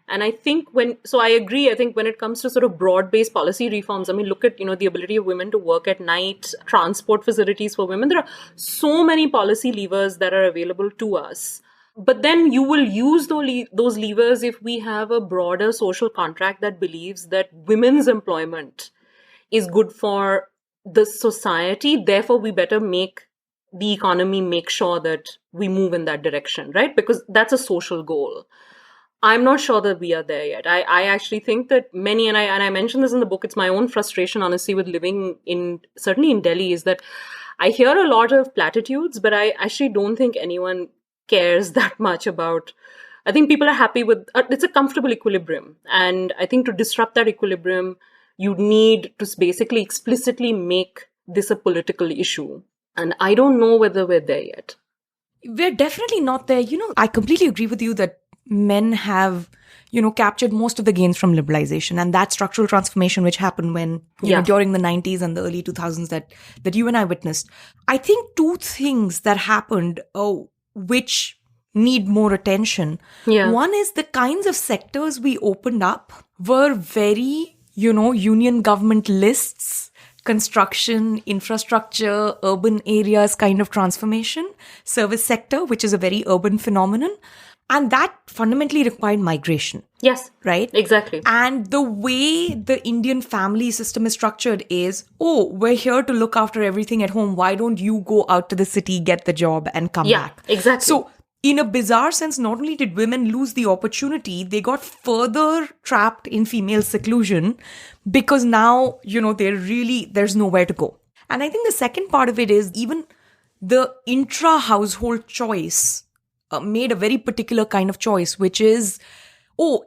S2: And I think I agree, I think when it comes to sort of broad-based policy reforms, I mean, look at, the ability of women to work at night, transport facilities for women. There are so many policy levers that are available to us. But then you will use those levers if we have a broader social contract that believes that women's employment is good for the society. Therefore, we better make the economy make sure that we move in that direction, right? Because that's a social goal. I'm not sure that we are there yet. I actually think that many, and I mentioned this in the book, it's my own frustration, honestly, with living certainly in Delhi, is that I hear a lot of platitudes, but I actually don't think anyone cares that much about, I think people are happy with, it's a comfortable equilibrium. And I think to disrupt that equilibrium, you need to basically explicitly make this a political issue. And I don't know whether we're there yet.
S1: We're definitely not there. I completely agree with you that men have, captured most of the gains from liberalization and that structural transformation which happened when, during the 90s and the early 2000s that you and I witnessed. I think two things that happened, which need more attention. Yeah. One is the kinds of sectors we opened up were very, union government lists, construction, infrastructure, urban areas kind of transformation, service sector, which is a very urban phenomenon. And that fundamentally required migration.
S2: Yes.
S1: Right?
S2: Exactly.
S1: And the way the Indian family system is structured is, we're here to look after everything at home. Why don't you go out to the city, get the job and come back?
S2: Yeah, exactly.
S1: So in a bizarre sense, not only did women lose the opportunity, they got further trapped in female seclusion because now, there's nowhere to go. And I think the second part of it is even the intra-household choice made a very particular kind of choice, which is,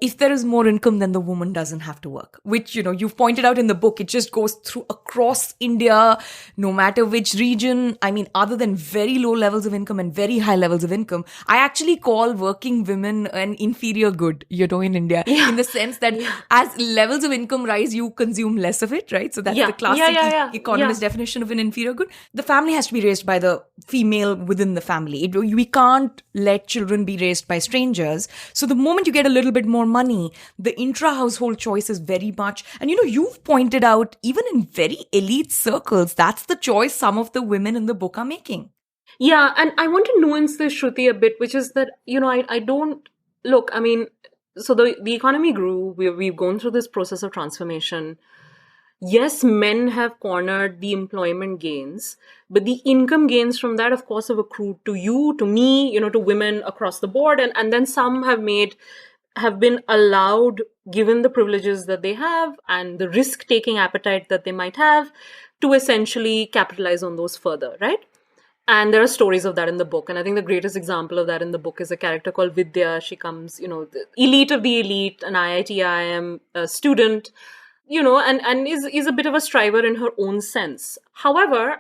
S1: if there is more income, then the woman doesn't have to work. Which, you've pointed out in the book, it just goes through across India, no matter which region. I mean, other than very low levels of income and very high levels of income, I actually call working women an inferior good, in India, in the sense that as levels of income rise, you consume less of it, right? So that's the classic economist definition of an inferior good. The family has to be raised by the female within the family. We can't let children be raised by strangers. So the moment you get a little bit more money, the intra-household choice is very much, and you've pointed out, even in very elite circles, that's the choice some of the women in the book are making.
S2: Yeah, and I want to nuance this, Shruti, a bit, which is that, I don't, look, I mean, so the economy grew, we've gone through this process of transformation. Yes, men have cornered the employment gains, but the income gains from that, of course, have accrued to you, to me, to women across the board, and then some have been allowed, given the privileges that they have and the risk-taking appetite that they might have, to essentially capitalize on those further, right? And there are stories of that in the book. And I think the greatest example of that in the book is a character called Vidya. She comes, the elite of the elite, an IIT-IIM student, and is a bit of a striver in her own sense. However,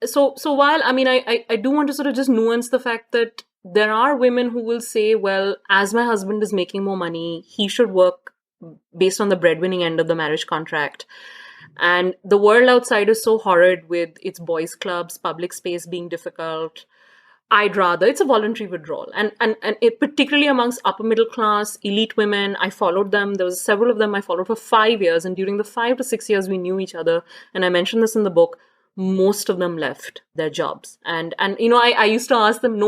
S2: so while, I do want to sort of just nuance the fact that there are women who will say, well, as my husband is making more money, he should work based on the breadwinning end of the marriage contract. And the world outside is so horrid with its boys' clubs, public space being difficult. It's a voluntary withdrawal. And it particularly amongst upper middle class, elite women, I followed them. There was several of them I followed for 5 years. And during the 5 to 6 years we knew each other, and I mentioned this in the book, most of them left their jobs. And I used to ask them,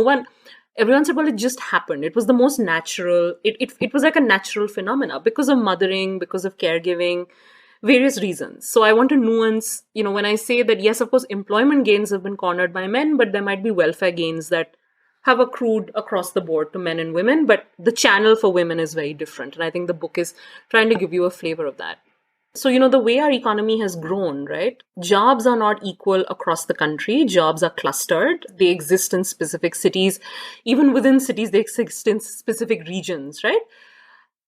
S2: everyone said, well, it just happened. It was the most natural. It was like a natural phenomena because of mothering, because of caregiving, various reasons. So I want to nuance, when I say that, yes, of course, employment gains have been cornered by men, but there might be welfare gains that have accrued across the board to men and women, but the channel for women is very different. And I think the book is trying to give you a flavor of that. So, the way our economy has grown, right? Jobs are not equal across the country. Jobs are clustered. They exist in specific cities. Even within cities, they exist in specific regions, right?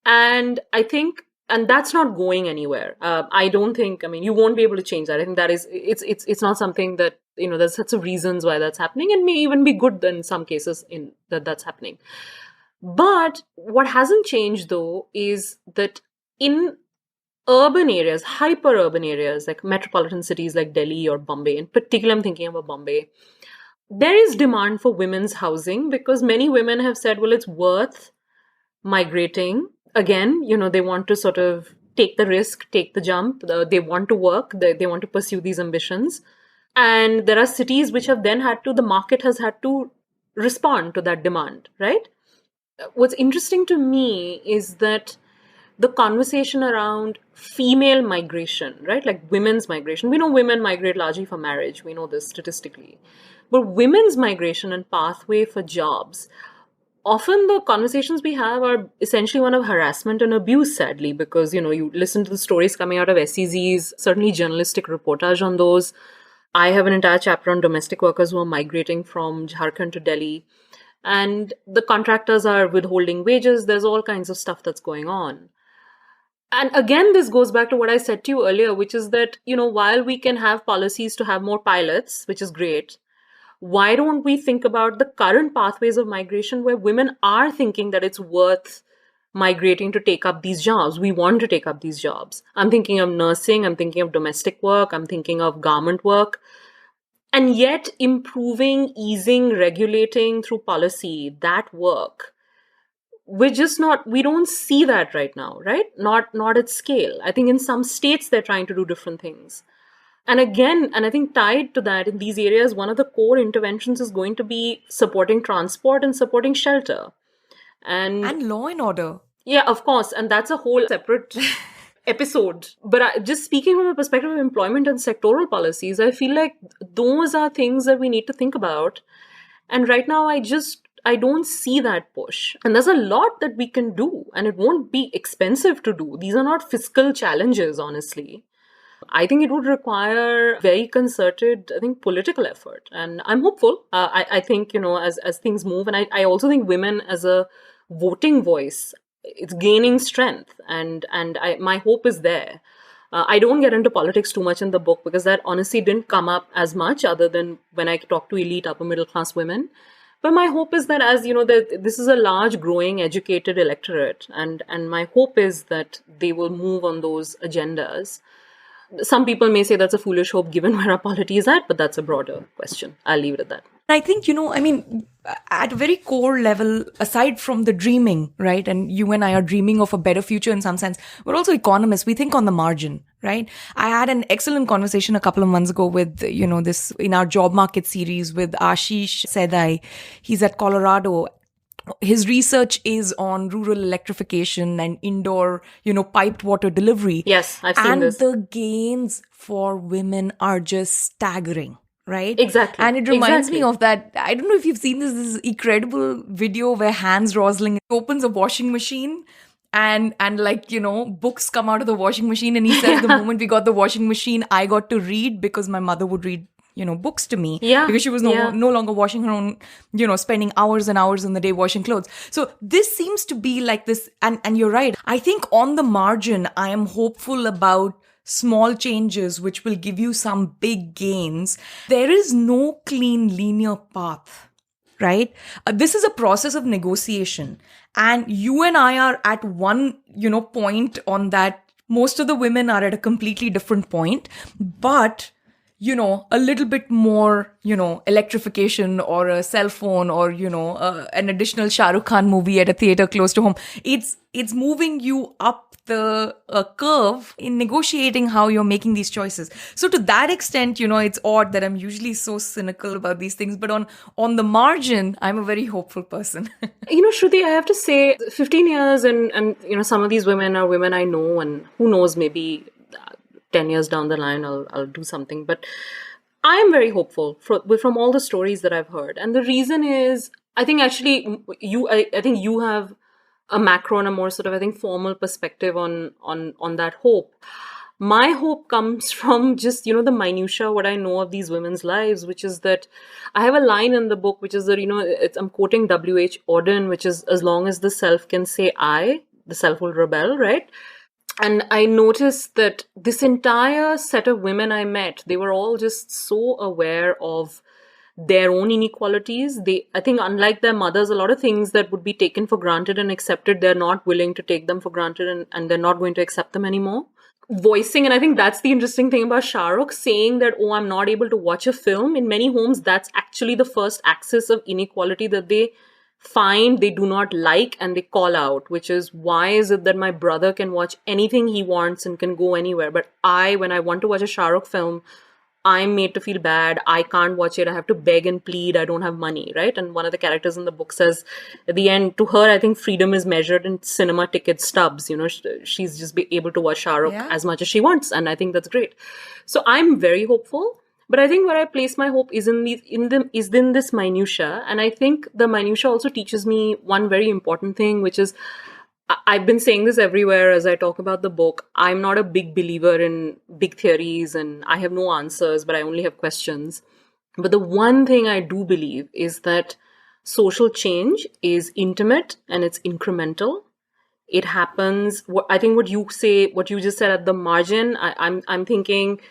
S2: And I think, and that's not going anywhere. I don't think, you won't be able to change that. I think that is, it's not something that, there's lots of reasons why that's happening, and may even be good in some cases in that's happening. But what hasn't changed though is that in urban areas, hyper-urban areas, like metropolitan cities like Delhi or Bombay, in particular, I'm thinking about Bombay, there is demand for women's housing because many women have said, well, it's worth migrating. Again, they want to sort of take the risk, take the jump. They want to work. They want to pursue these ambitions. And there are cities which have then the market has had to respond to that demand, right? What's interesting to me is that the conversation around female migration, right? Like women's migration. We know women migrate largely for marriage. We know this statistically. But women's migration and pathway for jobs, often the conversations we have are essentially one of harassment and abuse, sadly, because, you listen to the stories coming out of SEZs, certainly journalistic reportage on those. I have an entire chapter on domestic workers who are migrating from Jharkhand to Delhi. And the contractors are withholding wages. There's all kinds of stuff that's going on. And again, this goes back to what I said to you earlier, which is that, while we can have policies to have more pilots, which is great, why don't we think about the current pathways of migration where women are thinking that it's worth migrating to take up these jobs? We want to take up these jobs. I'm thinking of nursing, I'm thinking of domestic work, I'm thinking of garment work. And yet improving, easing, regulating through policy, that work, we don't see that right now, right? Not at scale. I think in some states they're trying to do different things. And again, and I think tied to that in these areas, one of the core interventions is going to be supporting transport and supporting shelter. And
S1: law and order.
S2: Yeah, of course. And that's a whole separate episode. But just speaking from a perspective of employment and sectoral policies, I feel like those are things that we need to think about. And right now, I don't see that push. And there's a lot that we can do, and it won't be expensive to do. These are not fiscal challenges, honestly. I think it would require very concerted, political effort. And I'm hopeful. I think, as things move, and I also think women as a voting voice, it's gaining strength. And my hope is there. I don't get into politics too much in the book because that honestly didn't come up as much other than when I talk to elite upper middle class women. But my hope is that that this is a large, growing, educated electorate. And my hope is that they will move on those agendas. Some people may say that's a foolish hope given where our polity is at, but that's a broader question. I'll leave it at that.
S1: I think, at a very core level, aside from the dreaming, right? And you and I are dreaming of a better future in some sense. We're also economists. We think on the margin, right? I had an excellent conversation a couple of months ago with, this in our job market series with Ashish Sedai. He's at Colorado. His research is on rural electrification and indoor, piped water delivery.
S2: Yes, I've seen this.
S1: And the gains for women are just staggering, right?
S2: Exactly.
S1: And it reminds me of that. I don't know if you've seen this incredible video where Hans Rosling opens a washing machine and books come out of the washing machine. And he says, the moment we got the washing machine, I got to read because my mother would read books to me.
S2: Yeah.
S1: Because she was no longer washing her own, spending hours and hours in the day washing clothes. So this seems to be like this. And you're right. I think on the margin, I am hopeful about small changes which will give you some big gains. There is no clean linear path. Right? This is a process of negotiation. And you and I are at one, point on that. Most of the women are at a completely different point. But, a little bit more, electrification or a cell phone or, an additional Shah Rukh Khan movie at a theater close to home. It's moving you up the curve in negotiating how you're making these choices. So to that extent, it's odd that I'm usually so cynical about these things, but on the margin, I'm a very hopeful person.
S2: Shruti, I have to say 15 years and some of these women are women I know, and who knows, maybe 10 years down the line, I'll do something. But I am very hopeful from all the stories that I've heard. And the reason is, I think actually I think you have a macro and a more sort of, I think, formal perspective on that hope. My hope comes from just, the minutiae, what I know of these women's lives, which is that I have a line in the book, which is that, I'm quoting W.H. Auden, which is, as long as the self can say I, the self will rebel, right? And I noticed that this entire set of women I met, they were all just so aware of their own inequalities. I think unlike their mothers, a lot of things that would be taken for granted and accepted, they're not willing to take them for granted and they're not going to accept them anymore. Voicing, and I think that's the interesting thing about Shah Rukh, saying that, I'm not able to watch a film. In many homes, that's actually the first axis of inequality that they find they do not like and they call out, which is, why is it that my brother can watch anything he wants and can go anywhere, but when I want to watch a Shah Rukh film, I'm made to feel bad. I can't watch it. I have to beg and plead. I don't have money, right? And one of the characters in the book says, at the end, to her, I think freedom is measured in cinema ticket stubs. She's just be able to watch Shah Rukh as much as she wants. And I think that's great. So I'm very hopeful. But I think where I place my hope is in this minutia. And I think the minutia also teaches me one very important thing, which is, I've been saying this everywhere as I talk about the book. I'm not a big believer in big theories and I have no answers, but I only have questions. But the one thing I do believe is that social change is intimate and it's incremental. It happens. I think what you just said at the margin, I'm thinking,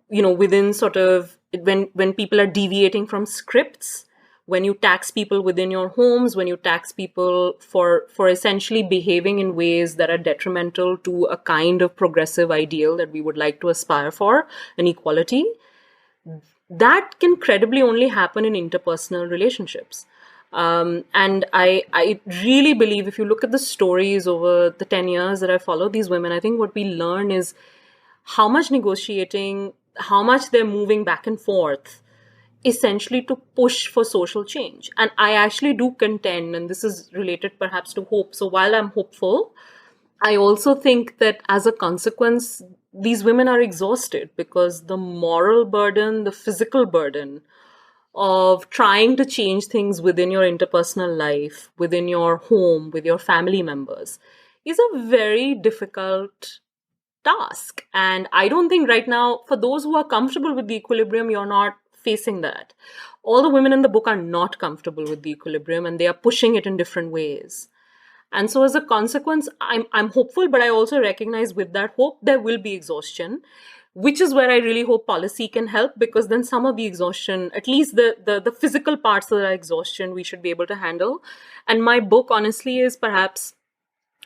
S2: within sort of when people are deviating from scripts, when you tax people within your homes, when you tax people for essentially behaving in ways that are detrimental to a kind of progressive ideal that we would like to aspire for, an equality, that can credibly only happen in interpersonal relationships. And I really believe, if you look at the stories over the 10 years that I followed these women, I think what we learn is how much negotiating, how much they're moving back and forth, essentially to push for social change. And I actually do contend, and this is related perhaps to hope. So while I'm hopeful, I also think that as a consequence, these women are exhausted because the moral burden, the physical burden of trying to change things within your interpersonal life, within your home, with your family members, is a very difficult task. And I don't think right now, for those who are comfortable with the equilibrium, you're not facing that. All the women in the book are not comfortable with the equilibrium and they are pushing it in different ways. And so as a consequence, I'm hopeful, but I also recognize with that hope, there will be exhaustion, which is where I really hope policy can help, because then some of the exhaustion, at least the physical parts of that exhaustion, we should be able to handle. And my book, honestly, is perhaps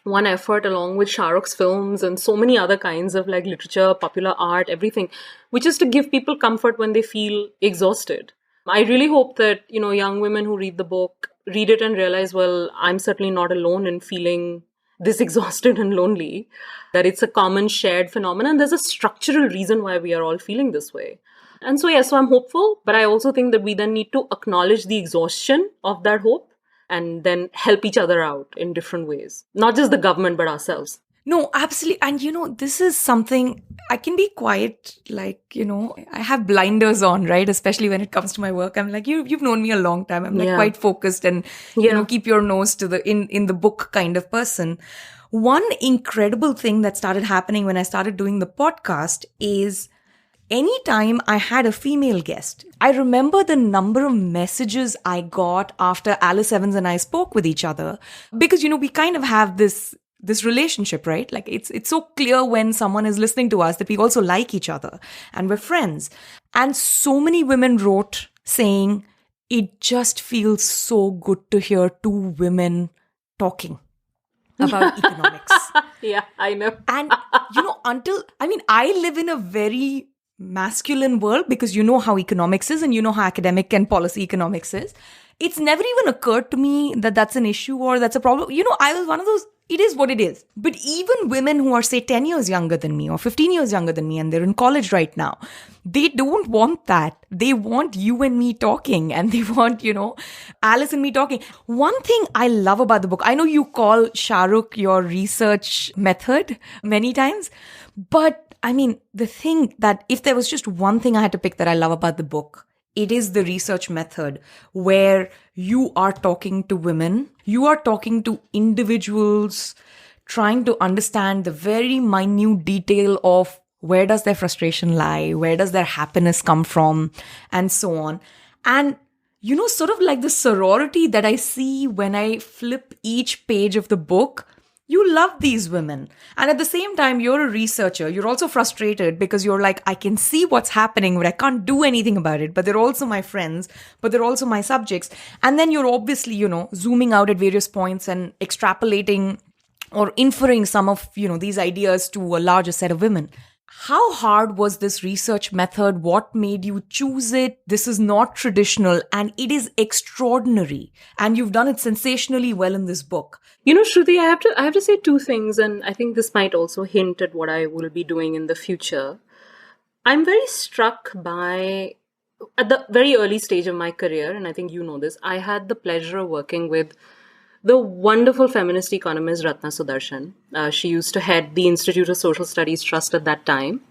S2: one effort along with Shah Rukh's films and so many other kinds of like literature, popular art, everything, which is to give people comfort when they feel exhausted. I really hope that, young women who read the book read it and realize, well, I'm certainly not alone in feeling this exhausted and lonely, that it's a common shared phenomenon. There's a structural reason why we are all feeling this way. And so I'm hopeful, but I also think that we then need to acknowledge the exhaustion of that hope and then help each other out in different ways. Not just the government, but ourselves.
S1: No, absolutely. And, this is something I can be quite like, I have blinders on, right? Especially when it comes to my work. I'm like, you've known me a long time. I'm like quite focused and, keep your nose to in the book kind of person. One incredible thing that started happening when I started doing the podcast is anytime I had a female guest, I remember the number of messages I got after Alice Evans and I spoke with each other. Because, we kind of have this relationship, right? Like it's so clear when someone is listening to us that we also like each other and we're friends. And so many women wrote saying, it just feels so good to hear two women talking about economics.
S2: Yeah, I know.
S1: And, I live in a very masculine world because you know how economics is and you know how academic and policy economics is. It's never even occurred to me that that's an issue or that's a problem. I was one of those, it is what it is. But even women who are, say, 10 years younger than me or 15 years younger than me and they're in college right now, they don't want that. They want you and me talking and they want, Alice and me talking. One thing I love about the book, I know you call Shahrukh your research method many times, but the thing that if there was just one thing I had to pick that I love about the book, it is the research method where you are talking to women, you are talking to individuals, trying to understand the very minute detail of where does their frustration lie, where does their happiness come from, and so on. And, sort of like the sorority that I see when I flip each page of the book, you love these women. And at the same time, you're a researcher. You're also frustrated because you're like, I can see what's happening, but I can't do anything about it. But they're also my friends, but they're also my subjects. And then you're obviously, zooming out at various points and extrapolating or inferring some of, these ideas to a larger set of women. How hard was this research method? What made you choose it? This is not traditional and it is extraordinary. And you've done it sensationally well in this book.
S2: Shruti, I have to say two things, and I think this might also hint at what I will be doing in the future. I'm very struck by, at the very early stage of my career, and I think you know this, I had the pleasure of working with the wonderful feminist economist Ratna Sudarshan. She used to head the Institute of Social Studies Trust at that time.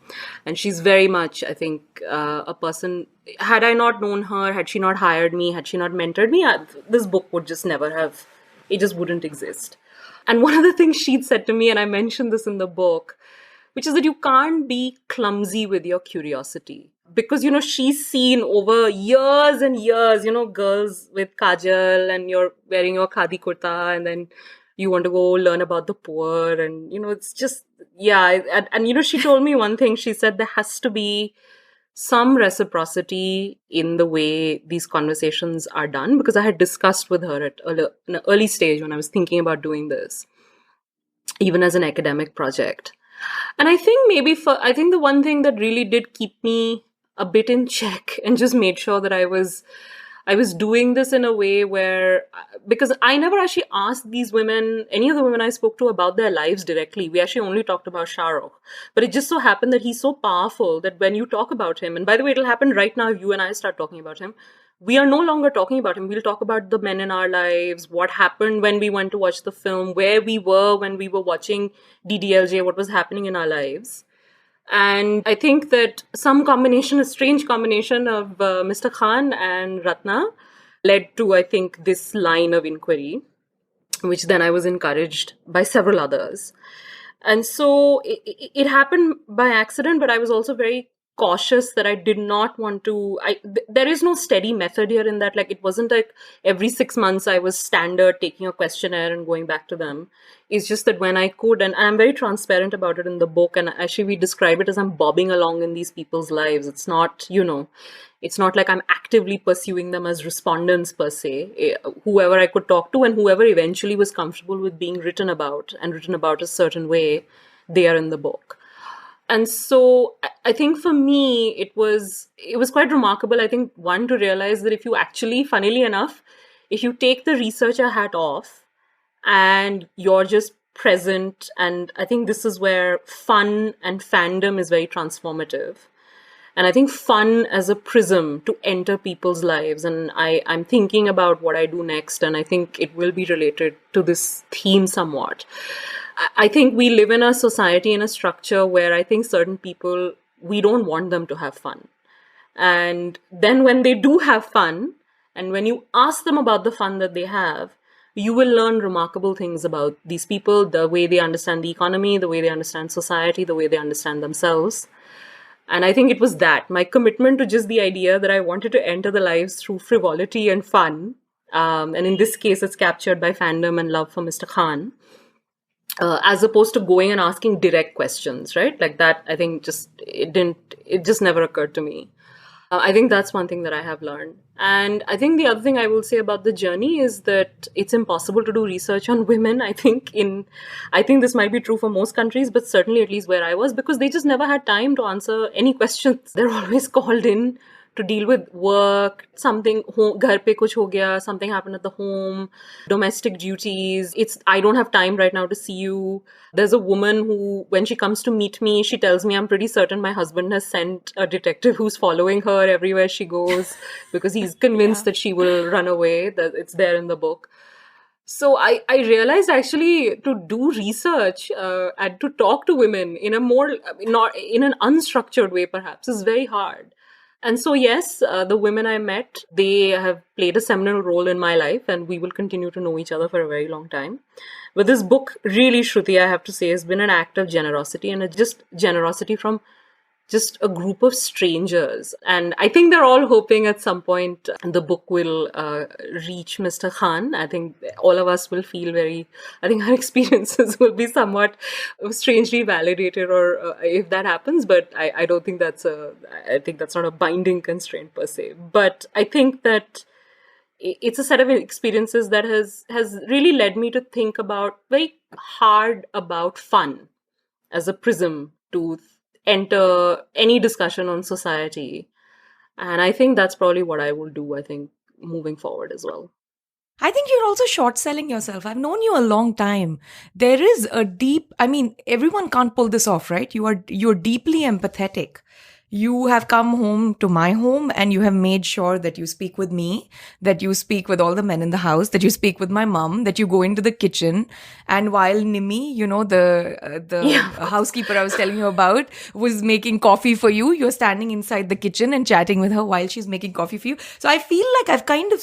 S2: And she's very much, I think, a person, had I not known her, had she not hired me, had she not mentored me, this book would just never have, it just wouldn't exist. And one of the things she'd said to me, and I mentioned this in the book, which is that you can't be clumsy with your curiosity. Because, she's seen over years and years, girls with kajal and you're wearing your khadi kurta and then you want to go learn about the poor. And, it's just, yeah. And, she told me one thing. She said there has to be some reciprocity in the way these conversations are done. Because I had discussed with her at an early stage when I was thinking about doing this, even as an academic project. And I think the one thing that really did keep me a bit in check and just made sure that I was doing this in a way where, because I never actually asked these women, any of the women I spoke to, about their lives directly. We actually only talked about Shahrukh. But it just so happened that he's so powerful that when you talk about him, and by the way, it'll happen right now if you and I start talking about him, we are no longer talking about him. We'll talk about the men in our lives, what happened when we went to watch the film, where we were when we were watching DDLJ, what was happening in our lives. And I think that a strange combination of Mr. Khan and Ratna led to, I think, this line of inquiry, which then I was encouraged by several others. And so it happened by accident, but I was also very cautious that I did not want to, there is no steady method here in that, like, it wasn't like every 6 months I was standard taking a questionnaire and going back to them. It's just that when I could, and I'm very transparent about it in the book, and actually we describe it as I'm bobbing along in these people's lives. It's not, it's not like I'm actively pursuing them as respondents per se. Whoever I could talk to and whoever eventually was comfortable with being written about and written about a certain way, they are in the book. And so I think for me, it was quite remarkable, I think, one, to realize that if you actually, funnily enough, if you take the researcher hat off and you're just present, and I think this is where fun and fandom is very transformative. And I think fun as a prism to enter people's lives. And I'm thinking about what I do next, and I think it will be related to this theme somewhat. I think we live in a society, in a structure where I think certain people, we don't want them to have fun. And then when they do have fun, and when you ask them about the fun that they have, you will learn remarkable things about these people, the way they understand the economy, the way they understand society, the way they understand themselves. And I think it was that, my commitment to just the idea that I wanted to enter the lives through frivolity and fun. And in this case, it's captured by fandom and love for Mr. Khan. As opposed to going and asking direct questions, right? Like that, I think it just never occurred to me. I think that's one thing that I have learned. And I think the other thing I will say about the journey is that it's impossible to do research on women. I think this might be true for most countries, but certainly at least where I was, because they just never had time to answer any questions. They're always called in to deal with work, something, ghar pe kuch ho gaya, something happened at the home, domestic duties. I don't have time right now to see you. There's a woman who, when she comes to meet me, she tells me, I'm pretty certain my husband has sent a detective who's following her everywhere she goes because he's convinced that she will run away. That it's there in the book. So I realized actually to do research and to talk to women in a more, not in an unstructured way perhaps, is very hard. And so, yes, the women I met, they have played a seminal role in my life, and we will continue to know each other for a very long time. But this book, really, Shruti, I have to say, has been an act of generosity, and just generosity from just a group of strangers. And I think they're all hoping at some point the book will reach Mr. Khan. I think all of us will feel I think our experiences will be somewhat strangely validated, or if that happens, but I don't think I think that's not a binding constraint per se. But I think that it's a set of experiences that has really led me to think very hard about fun as a prism to enter any discussion on society. And I think that's probably what I will do, I think, moving forward as well.
S1: I think you're also short-selling yourself. I've known you a long time. There is a deep, everyone can't pull this off, right? You're deeply empathetic. You have come home to my home and you have made sure that you speak with me, that you speak with all the men in the house, that you speak with my mom, that you go into the kitchen. And while Nimi, the housekeeper I was telling you about, was making coffee for you, you're standing inside the kitchen and chatting with her while she's making coffee for you. So I feel like I've kind of,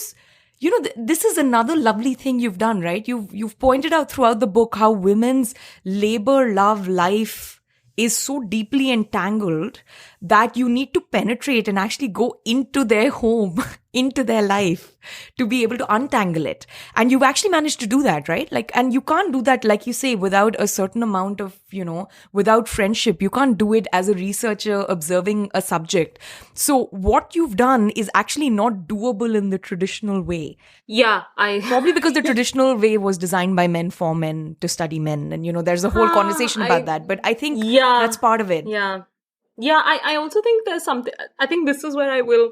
S1: this is another lovely thing you've done, right? You've pointed out throughout the book how women's labor, love, life is so deeply entangled that you need to penetrate and actually go into their home, into their life to be able to untangle it. And you've actually managed to do that, right? And you can't do that, like you say, without a certain amount of, without friendship. You can't do it as a researcher observing a subject. So what you've done is actually not doable in the traditional way.
S2: Yeah,
S1: Probably because the traditional way was designed by men for men to study men. And, there's a whole conversation about that. But I think that's part of it.
S2: Yeah. Yeah, I also think there's something, I think this is where I will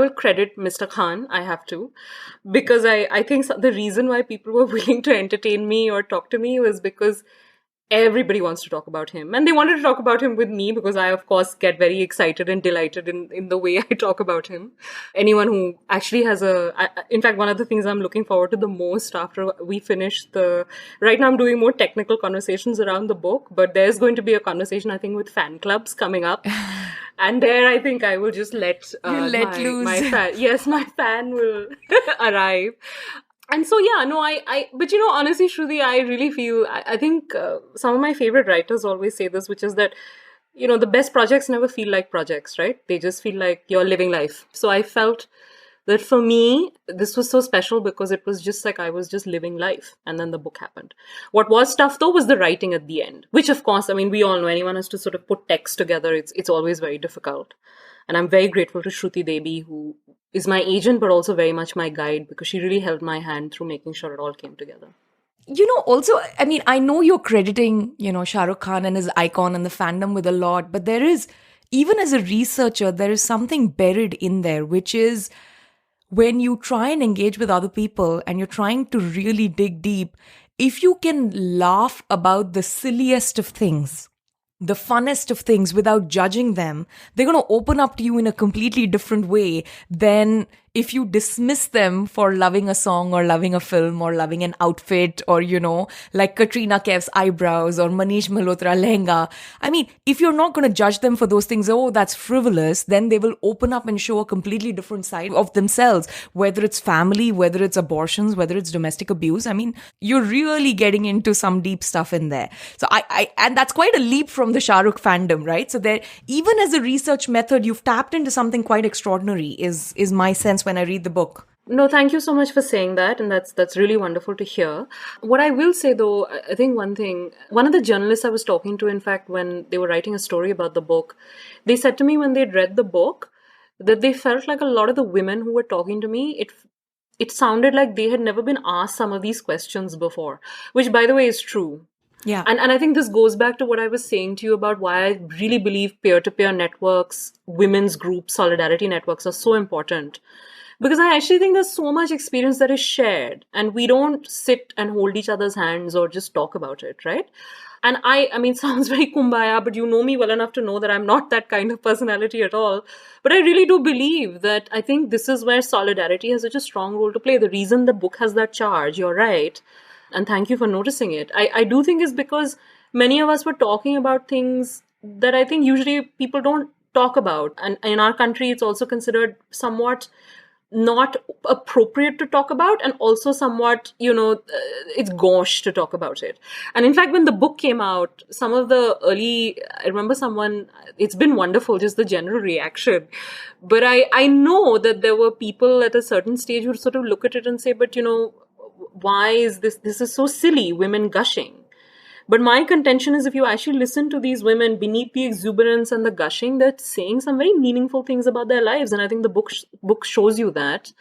S2: credit Mr. Khan, I have to, because I think the reason why people were willing to entertain me or talk to me was because everybody wants to talk about him. And they wanted to talk about him with me because I, of course, get very excited and delighted in the way I talk about him. Anyone who actually has in fact, one of the things I'm looking forward to the most after we finish right now I'm doing more technical conversations around the book, but there's going to be a conversation, I think, with fan clubs coming up. And there, I think I will just let
S1: loose.
S2: My fan. Yes, my fan will arrive. And so, but honestly, Shruti, I really feel, I think some of my favorite writers always say this, which is that, the best projects never feel like projects, right? They just feel like you're living life. So I felt that for me, this was so special because it was just like I was just living life. And then the book happened. What was tough, though, was the writing at the end, which, of course, we all know anyone has to sort of put text together. It's always very difficult. And I'm very grateful to Shruti Devi, who is my agent, but also very much my guide, because she really held my hand through making sure it all came together.
S1: Also, I know you're crediting, Shah Rukh Khan and his icon and the fandom with a lot, but there is, even as a researcher, there is something buried in there, which is when you try and engage with other people and you're trying to really dig deep, if you can laugh about the silliest of things, the funnest of things without judging them, they're going to open up to you in a completely different way than if you dismiss them for loving a song or loving a film or loving an outfit or, like Katrina Kaif's eyebrows or Manish Malhotra lehenga, I mean, if you're not going to judge them for those things, oh, that's frivolous, then they will open up and show a completely different side of themselves, whether it's family, whether it's abortions, whether it's domestic abuse. I mean, you're really getting into some deep stuff in there. So and that's quite a leap from the Shah Rukh fandom, right? So there, even as a research method, you've tapped into something quite extraordinary, is my sense when I read the book.
S2: No, thank you so much for saying that. And that's really wonderful to hear. What I will say though, I think one of the journalists I was talking to, in fact, when they were writing a story about the book, they said to me when they'd read the book that they felt like a lot of the women who were talking to me, it sounded like they had never been asked some of these questions before, which by the way is true.
S1: Yeah.
S2: And I think this goes back to what I was saying to you about why I really believe peer-to-peer networks, women's groups, solidarity networks are so important. Because I actually think there's so much experience that is shared and we don't sit and hold each other's hands or just talk about it, right? And I mean, sounds very kumbaya, but you know me well enough to know that I'm not that kind of personality at all. But I really do believe that I think this is where solidarity has such a strong role to play. The reason the book has that charge, you're right, and thank you for noticing it, I do think is because many of us were talking about things that I think usually people don't talk about. And in our country, it's also considered somewhat not appropriate to talk about, and also somewhat, it's gauche to talk about it. And in fact, when the book came out, some of the I remember it's been wonderful, just the general reaction. But I know that there were people at a certain stage who sort of look at it and say, but why is this is so silly, women gushing. But my contention is if you actually listen to these women beneath the exuberance and the gushing, they're saying some very meaningful things about their lives. And I think the book shows you that.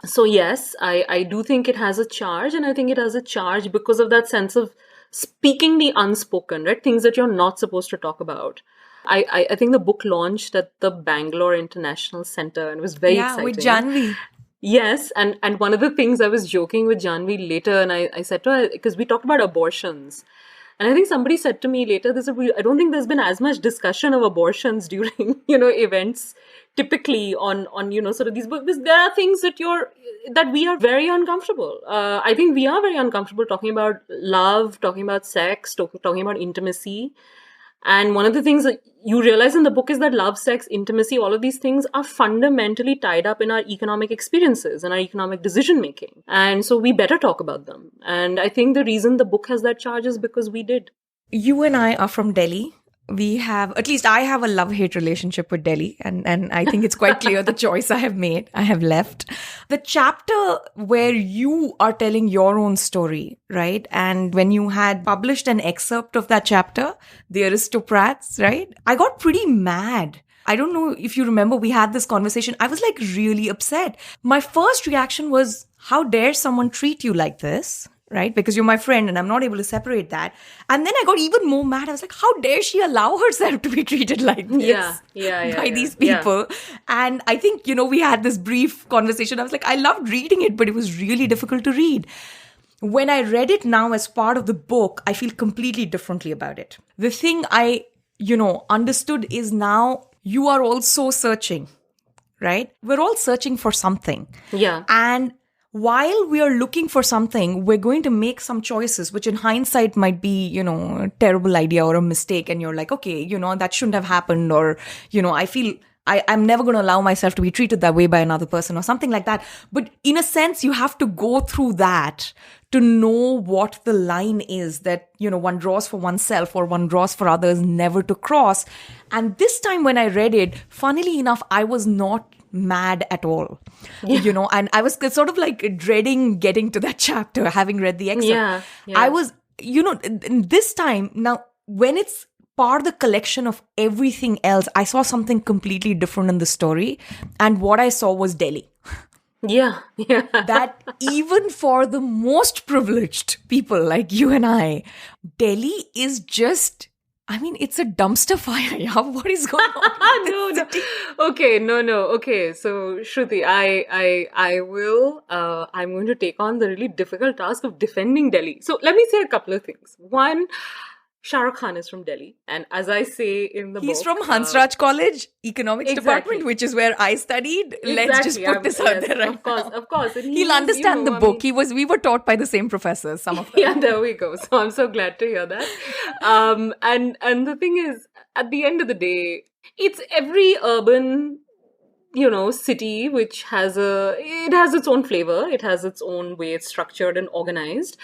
S2: So yes, I do think it has a charge, and I think it has a charge because of that sense of speaking the unspoken, right? Things that you're not supposed to talk about. I think the book launched at the Bangalore International Center and it was very exciting.
S1: With Janvi.
S2: Yes, and one of the things I was joking with Janvi later, and I said to her, because we talked about abortions, and I think somebody said to me later, I don't think there's been as much discussion of abortions during, events typically on sort of these books. Because there are things that we are very uncomfortable. I think we are very uncomfortable talking about love, talking about sex, talking about intimacy. And one of the things that you realize in the book is that love, sex, intimacy, all of these things are fundamentally tied up in our economic experiences and our economic decision making. And so we better talk about them. And I think the reason the book has that charge is because we did.
S1: You and I are from Delhi. At least I have a love-hate relationship with Delhi. And I think it's quite clear the choice I have made. I have left. The chapter where you are telling your own story, right? And when you had published an excerpt of that chapter, The Aristocrats, right? I got pretty mad. I don't know if you remember, we had this conversation. I was like really upset. My first reaction was, how dare someone treat you like this? Right? Because you're my friend and I'm not able to separate that. And then I got even more mad. I was like, how dare she allow herself to be treated like this by these people? Yeah. And I think, we had this brief conversation. I was like, I loved reading it, but it was really difficult to read. When I read it now as part of the book, I feel completely differently about it. The thing I, understood is now you are also searching, right? We're all searching for something.
S2: Yeah.
S1: And while we are looking for something, we're going to make some choices, which in hindsight might be, a terrible idea or a mistake. And you're like, okay, that shouldn't have happened. Or, I feel I'm never going to allow myself to be treated that way by another person or something like that. But in a sense, you have to go through that to know what the line is that, one draws for oneself or one draws for others, never to cross. And this time when I read it, funnily enough, I was not mad at all, and I was sort of like dreading getting to that chapter, having read the excerpt. Yeah. I was, this time, now when it's part of the collection of everything else, I saw something completely different in the story. And what I saw was Delhi.
S2: Yeah.
S1: That even for the most privileged people like you and I, Delhi is just, it's a dumpster fire. Yeah, what is going on?
S2: No. Okay, no. Okay, so Shruti, I will. I'm going to take on the really difficult task of defending Delhi. So let me say a couple of things. One, Shah Rukh Khan is from Delhi. And as I say in the book...
S1: He's from Hansraj College, Economics Department, which is where I studied. Let's just put this out there right now.
S2: Of course. And
S1: he'll understand the book. We were taught by the same professors, some of them.
S2: Yeah, there we go. So I'm so glad to hear that. And the thing is, at the end of the day, it's every urban, city which has its own flavor. It has its own way it's structured and organized.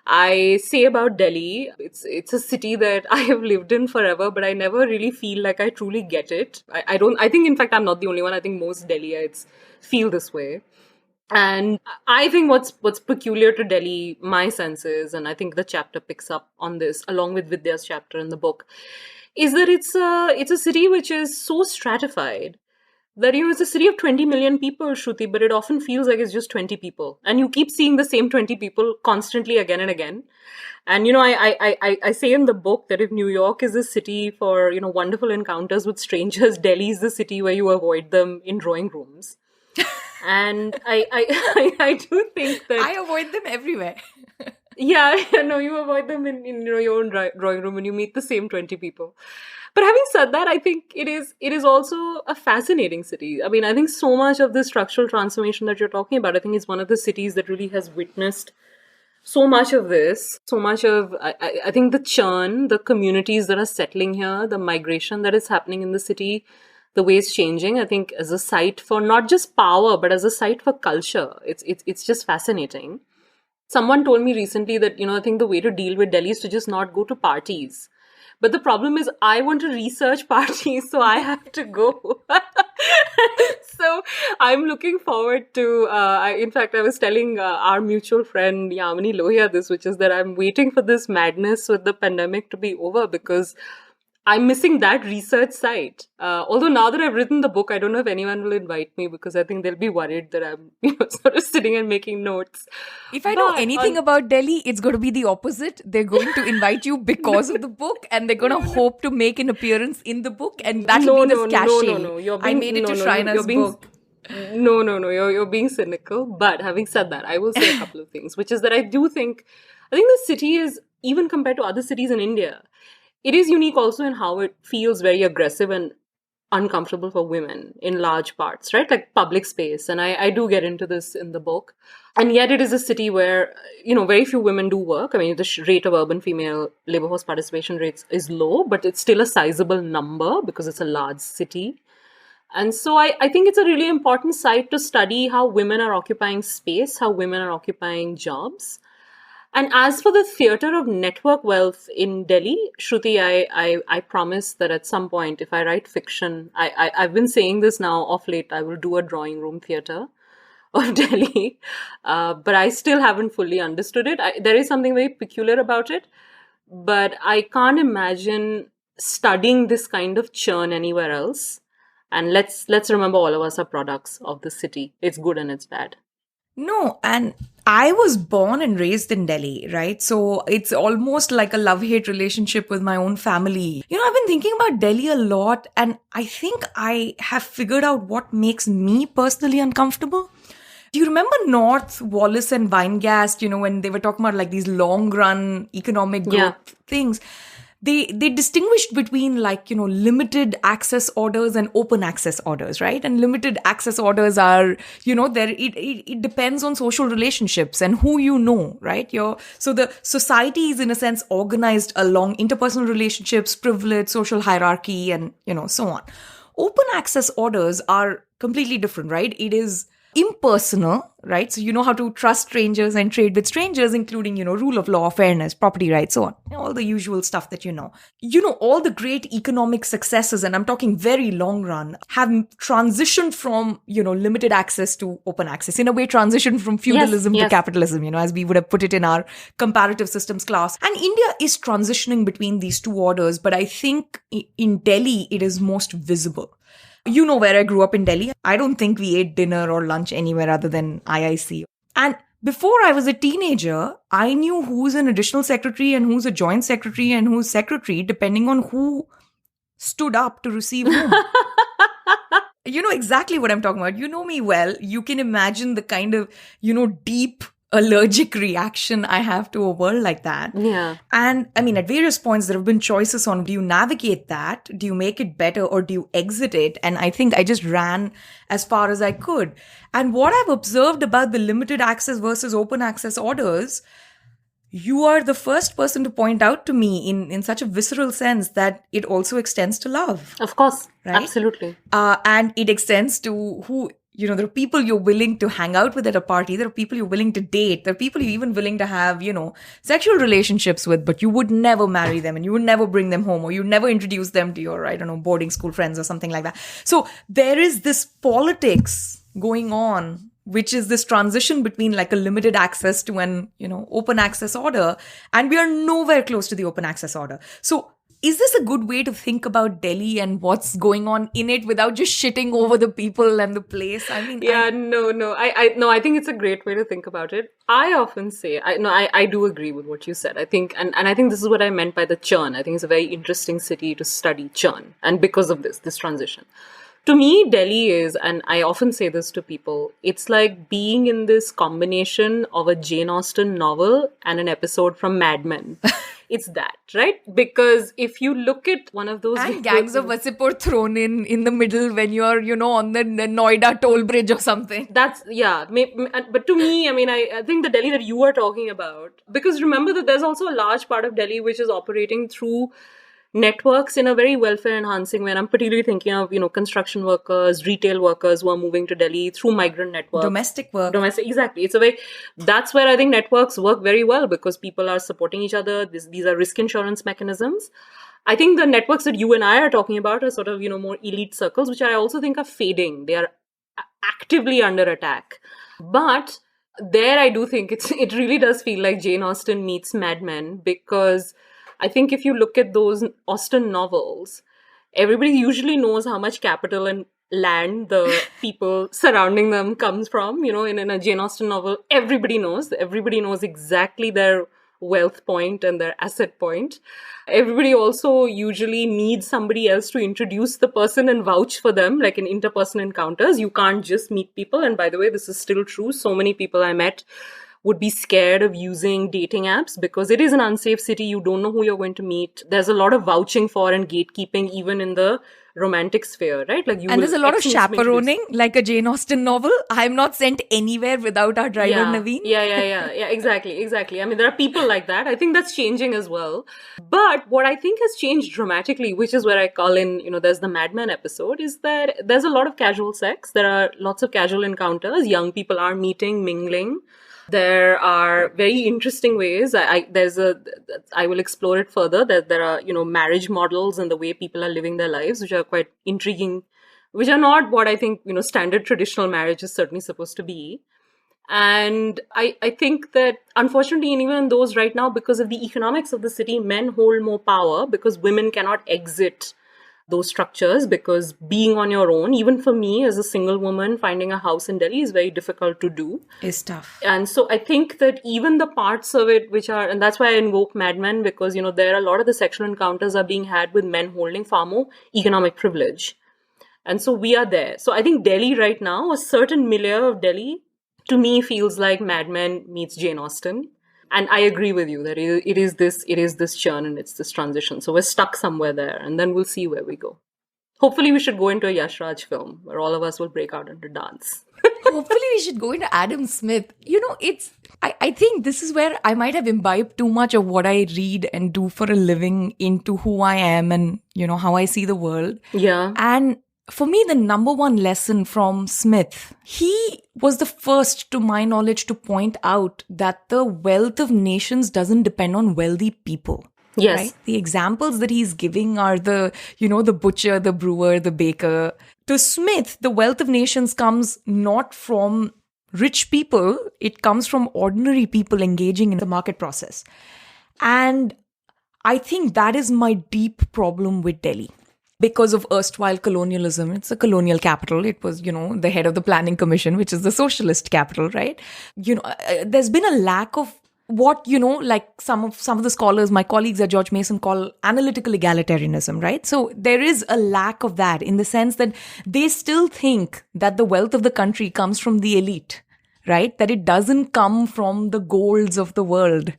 S2: I say about Delhi, it's a city that I have lived in forever, but I never really feel like I truly get it. I think in fact I'm not the only one. I think most Delhiites feel this way. And I think what's peculiar to Delhi, my sense is, and I think the chapter picks up on this along with Vidya's chapter in the book, is that it's a city which is so stratified that, it's a city of 20 million people, Shruti, but it often feels like it's just 20 people. And you keep seeing the same 20 people constantly again and again. And, I say in the book that if New York is a city for, wonderful encounters with strangers, Delhi is the city where you avoid them in drawing rooms. And I do think that...
S1: I avoid them everywhere.
S2: Yeah, you avoid them in your own drawing room and you meet the same 20 people. But having said that, I think it is also a fascinating city. I mean, I think so much of the structural transformation that you're talking about, I think it's one of the cities that really has witnessed so much of this, so much of, I think the churn, the communities that are settling here, the migration that is happening in the city, the way it's changing, I think as a site for not just power, but as a site for culture. It's just fascinating. Someone told me recently that, I think the way to deal with Delhi is to just not go to parties. But the problem is I want to research parties, so I have to go. So I'm looking forward to, in fact, I was telling our mutual friend Yamini Lohia this, which is that I'm waiting for this madness with the pandemic to be over because I'm missing that research site. Although now that I've written the book, I don't know if anyone will invite me because I think they'll be worried that I'm sort of sitting and making notes.
S1: If I know anything about Delhi, it's going to be the opposite. They're going to invite you because of the book and they're going to hope to make an appearance in the book and that'll be the cachet.
S2: No.
S1: I made it to Shrayana's book.
S2: No. You're being cynical. But having said that, I will say a couple of things, which is that I think the city is, even compared to other cities in India, it is unique also in how it feels very aggressive and uncomfortable for women in large parts, right? Like public space. And I do get into this in the book. And yet it is a city where, very few women do work. I mean, the rate of urban female labor force participation rates is low, but it's still a sizable number because it's a large city. And so I think it's a really important site to study how women are occupying space, how women are occupying jobs. And as for the theatre of network wealth in Delhi, Shruti, I promise that at some point, if I write fiction, I've been saying this now of late, I will do a drawing room theatre of Delhi. But I still haven't fully understood it. There is something very peculiar about it. But I can't imagine studying this kind of churn anywhere else. And let's remember all of us are products of the city. It's good and it's bad.
S1: No, and I was born and raised in Delhi, right? So it's almost like a love-hate relationship with my own family. I've been thinking about Delhi a lot and I think I have figured out what makes me personally uncomfortable. Do you remember North, Wallace and Weingast, when they were talking about like these long-run economic growth things? They distinguished between limited access orders and open access orders, right? And limited access orders are, it depends on social relationships and who you know, right? So the society is in a sense organized along interpersonal relationships, privilege, social hierarchy, and, so on. Open access orders are completely different, right? It is impersonal, right? So you know how to trust strangers and trade with strangers, including, rule of law, fairness, property rights, so on. All the usual stuff that you know. All the great economic successes, and I'm talking very long run, have transitioned from, limited access to open access. In a way, transitioned from feudalism to capitalism, as we would have put it in our comparative systems class. And India is transitioning between these two orders, but I think in Delhi, it is most visible. Where I grew up in Delhi. I don't think we ate dinner or lunch anywhere other than IIC. And before I was a teenager, I knew who's an additional secretary and who's a joint secretary and who's secretary, depending on who stood up to receive whom. You know exactly what I'm talking about. You know me well. You can imagine the kind of, deep allergic reaction I have to a world like that.
S2: Yeah.
S1: And I mean, at various points, there have been choices on, do you navigate that? Do you make it better, or do you exit it? And I think I just ran as far as I could. And what I've observed about the limited access versus open access orders, you are the first person to point out to me in such a visceral sense that it also extends to love.
S2: Of course.
S1: Right?
S2: Absolutely.
S1: And it extends to who, there are people you're willing to hang out with at a party. There are people you're willing to date. There are people you're even willing to have, sexual relationships with, but you would never marry them and you would never bring them home, or you'd never introduce them to your, boarding school friends or something like that. So there is this politics going on, which is this transition between like a limited access to an, open access order. And we are nowhere close to the open access order. So is this a good way to think about Delhi and what's going on in it without just shitting over the people and the place? I mean,
S2: I think it's a great way to think about it. I often say, I do agree with what you said. I think, and I think this is what I meant by the churn. I think it's a very interesting city to study churn. And because of this transition. To me, Delhi is, and I often say this to people, it's like being in this combination of a Jane Austen novel and an episode from Mad Men. It's that, right? Because if you look at one of those...
S1: And gangs of Wasseypur thrown in the middle when you're, on the Noida toll bridge or something.
S2: That's, yeah. But to me, I think the Delhi that you are talking about, because remember that there's also a large part of Delhi which is operating through networks in a very welfare enhancing way. And I'm particularly thinking of, construction workers, retail workers who are moving to Delhi through migrant networks.
S1: Domestic work.
S2: Exactly. That's where I think networks work very well because people are supporting each other. These are risk insurance mechanisms. I think the networks that you and I are talking about are sort of, more elite circles, which I also think are fading. They are actively under attack. But there I do think it really does feel like Jane Austen meets Mad Men, because I think if you look at those Austen novels, everybody usually knows how much capital and land the people surrounding them comes from. In a Jane Austen novel, everybody knows exactly their wealth point and their asset point. Everybody also usually needs somebody else to introduce the person and vouch for them, like in interpersonal encounters. You can't just meet people. And by the way, this is still true. So many people I met would be scared of using dating apps because it is an unsafe city. You don't know who you're going to meet. There's a lot of vouching for and gatekeeping even in the romantic sphere, right?
S1: And there's a lot of chaperoning, like a Jane Austen novel. I'm not sent anywhere without our driver, Naveen.
S2: Yeah, exactly. There are people like that. I think that's changing as well. But what I think has changed dramatically, which is where I call in, there's the Mad Men episode, is that there's a lot of casual sex. There are lots of casual encounters. Young people are meeting, mingling. There are very interesting ways. I will explore it further. There are, marriage models and the way people are living their lives, which are quite intriguing, which are not what I think, standard traditional marriage is certainly supposed to be. And I think that unfortunately, and even in those right now, because of the economics of the city, men hold more power because women cannot exit those structures, because being on your own, even for me as a single woman, finding a house in Delhi is very difficult to do.
S1: It's tough.
S2: And so I think that even the parts of it which are, and that's why I invoke Mad Men, because, there are a lot of the sexual encounters are being had with men holding far more economic privilege. And so we are there. So I think Delhi right now, a certain milieu of Delhi, to me feels like Mad Men meets Jane Austen. And I agree with you that it is this churn and it's this transition. So we're stuck somewhere there, and then we'll see where we go. Hopefully we should go into a Yash Raj film where all of us will break out into dance.
S1: Hopefully we should go into Adam Smith. I think this is where I might have imbibed too much of what I read and do for a living into who I am and, how I see the world.
S2: Yeah.
S1: And for me, the number one lesson from Smith, he was the first, to my knowledge, to point out that the wealth of nations doesn't depend on wealthy people.
S2: Yes.
S1: Right? The examples that he's giving are the butcher, the brewer, the baker. To Smith, the wealth of nations comes not from rich people. It comes from ordinary people engaging in the market process. And I think that is my deep problem with Delhi. Because of erstwhile colonialism, it's a colonial capital. It was, the head of the planning commission, which is the socialist capital, right? There's been a lack of what, like some of the scholars, my colleagues at George Mason, call analytical egalitarianism, right? So there is a lack of that in the sense that they still think that the wealth of the country comes from the elite, right? That it doesn't come from the golds of the world,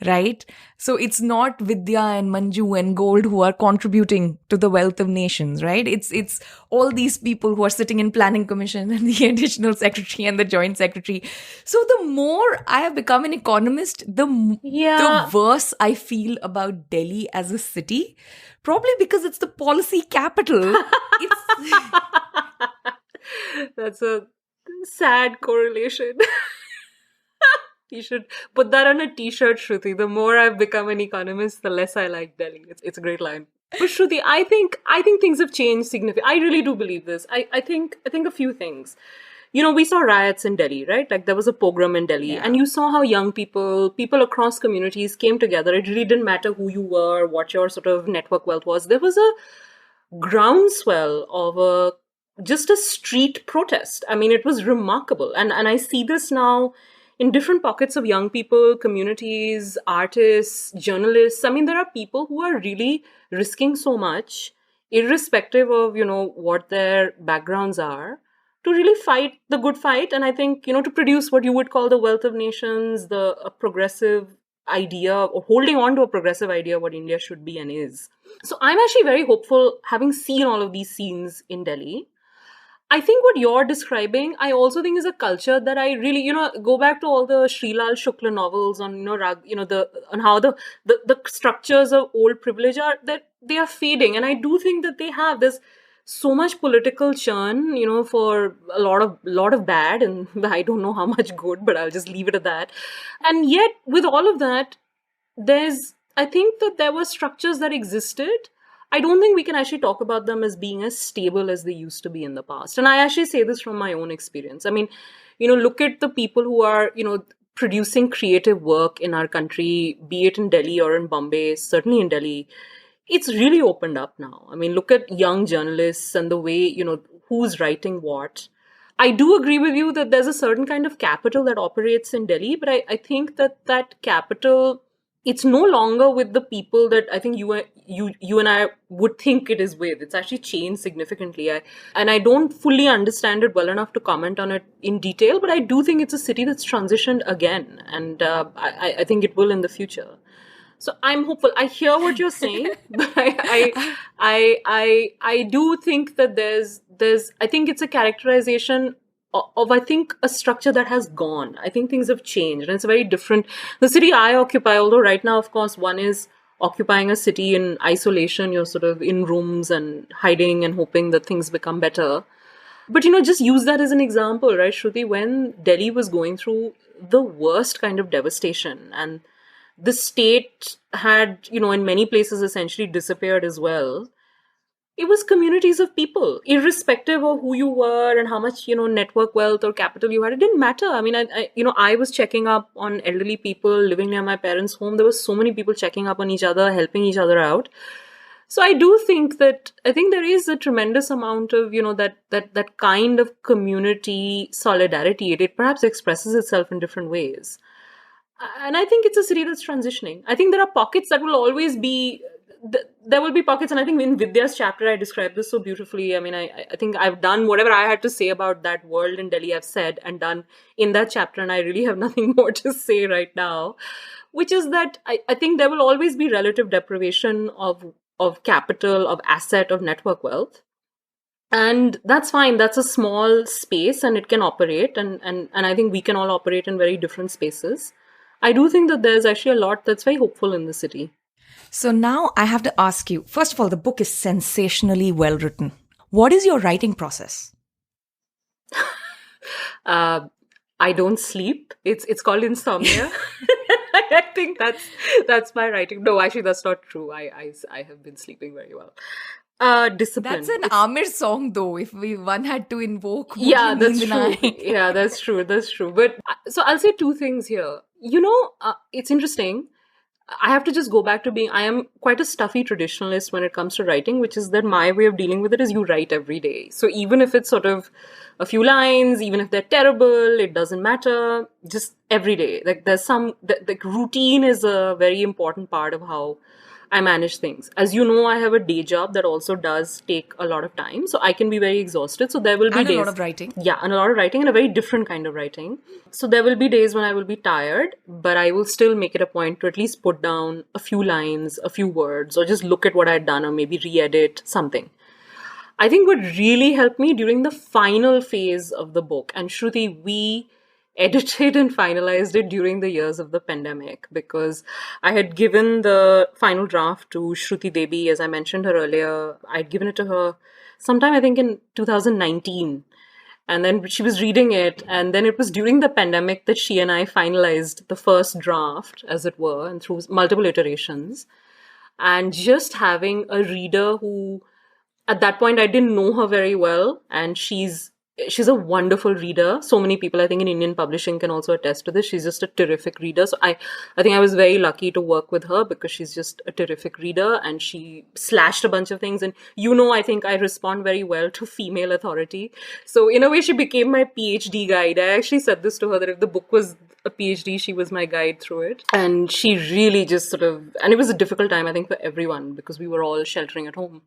S1: right? So it's not Vidya and Manju and Gold who are contributing to the wealth of nations, right? It's all these people who are sitting in planning commission and the additional secretary and the joint secretary. So the more I have become an economist, the worse I feel about Delhi as a city, probably because it's the policy capital.
S2: That's a sad correlation. You should put that on a t-shirt, Shruti. The more I've become an economist, the less I like Delhi. It's a great line. But Shruti, I think things have changed significantly. I really do believe this. I think a few things. We saw riots in Delhi, right? Like there was a pogrom in Delhi, and you saw how young people across communities came together. It really didn't matter who you were, what your sort of network wealth was. There was a groundswell of just a street protest. I mean, it was remarkable. And I see this now in different pockets of young people, communities, artists, journalists. I mean, there are people who are really risking so much, irrespective of, what their backgrounds are, to really fight the good fight. And I think, to produce what you would call the wealth of nations, a progressive idea, or holding on to a progressive idea of what India should be and is. So I'm actually very hopeful, having seen all of these scenes in Delhi. I think what you're describing, I also think is a culture that I really, go back to all the Srilal Shukla novels on, on how the structures of old privilege that they are fading. And I do think that there's so much political churn, for a lot of bad, and I don't know how much good, but I'll just leave it at that. And yet, with all of that, I think that there were structures that existed. I don't think we can actually talk about them as being as stable as they used to be in the past. And I actually say this from my own experience. I mean, look at the people who are, producing creative work in our country, be it in Delhi or in Bombay, certainly in Delhi. It's really opened up now. I mean, look at young journalists and the way, who's writing what. I do agree with you that there's a certain kind of capital that operates in Delhi, but I think that capital, it's no longer with the people that I think you and I would think it is with. It's actually changed significantly. I don't fully understand it well enough to comment on it in detail, but I do think it's a city that's transitioned again, and I think it will in the future. So I'm hopeful. I hear what you're saying, but I do think that I think it's a characterization of I think a structure that has gone. I think things have changed, and it's very different. The city I occupy, although right now, of course, one is occupying a city in isolation. You're sort of in rooms and hiding and hoping that things become better. But, just use that as an example, right, Shruti? When Delhi was going through the worst kind of devastation, and the state had, in many places essentially disappeared as well. It was communities of people, irrespective of who you were and how much, network wealth or capital you had. It didn't matter. I mean, I was checking up on elderly people living near my parents' home. There were so many people checking up on each other, helping each other out. So I do think there is a tremendous amount of, that kind of community solidarity. It perhaps expresses itself in different ways. And I think it's a city that's transitioning. I think there are pockets that will always be, there will be pockets, and I think in Vidya's chapter I described this so beautifully. I mean, I think I've done whatever I had to say about that world in Delhi, I've said and done in that chapter, and I really have nothing more to say right now, which is that I think there will always be relative deprivation of capital, of asset, of network wealth. And that's fine. That's a small space and it can operate. And I think we can all operate in very different spaces. I do think that there's actually a lot that's very hopeful in the city.
S1: So now I have to ask you, first of all, the book is sensationally well written. What is your writing process?
S2: I don't sleep. It's called insomnia. I think that's my writing. No, actually, that's not true. I have been sleeping very well. Discipline.
S1: That's an Amir song, though. If one had to invoke,
S2: yeah, that's true. Yeah, that's true. That's true. But so I'll say two things here. It's interesting. I have to just go back to I am quite a stuffy traditionalist when it comes to writing, which is that my way of dealing with it is you write every day. So even if it's sort of a few lines, even if they're terrible, it doesn't matter. Just every day. Like there's routine is a very important part of how I manage things. As you know, I have a day job that also does take a lot of time. So I can be very exhausted. So there will be
S1: And
S2: days.
S1: a lot of writing.
S2: Yeah, and a lot of writing and a very different kind of writing. So there will be days when I will be tired, but I will still make it a point to at least put down a few lines, a few words, or just look at what I'd done or maybe re-edit something. I think what really helped me during the final phase of the book, and Shruti, we edited and finalized it during the years of the pandemic because I had given the final draft to Shruti Devi, as I mentioned her earlier. I'd given it to her sometime, I think, in 2019. And then she was reading it, and then it was during the pandemic that she and I finalized the first draft, as it were, and through multiple iterations. And just having a reader who, at that point, I didn't know her very well, and she's a wonderful reader. So many people, I think, in Indian publishing can also attest to this. She's just a terrific reader. So I think I was very lucky to work with her because she's just a terrific reader, and she slashed a bunch of things. And I think I respond very well to female authority. So in a way, she became my PhD guide. I actually said this to her, that if the book was a PhD, she was my guide through it. And she really just and it was a difficult time, I think, for everyone because we were all sheltering at home.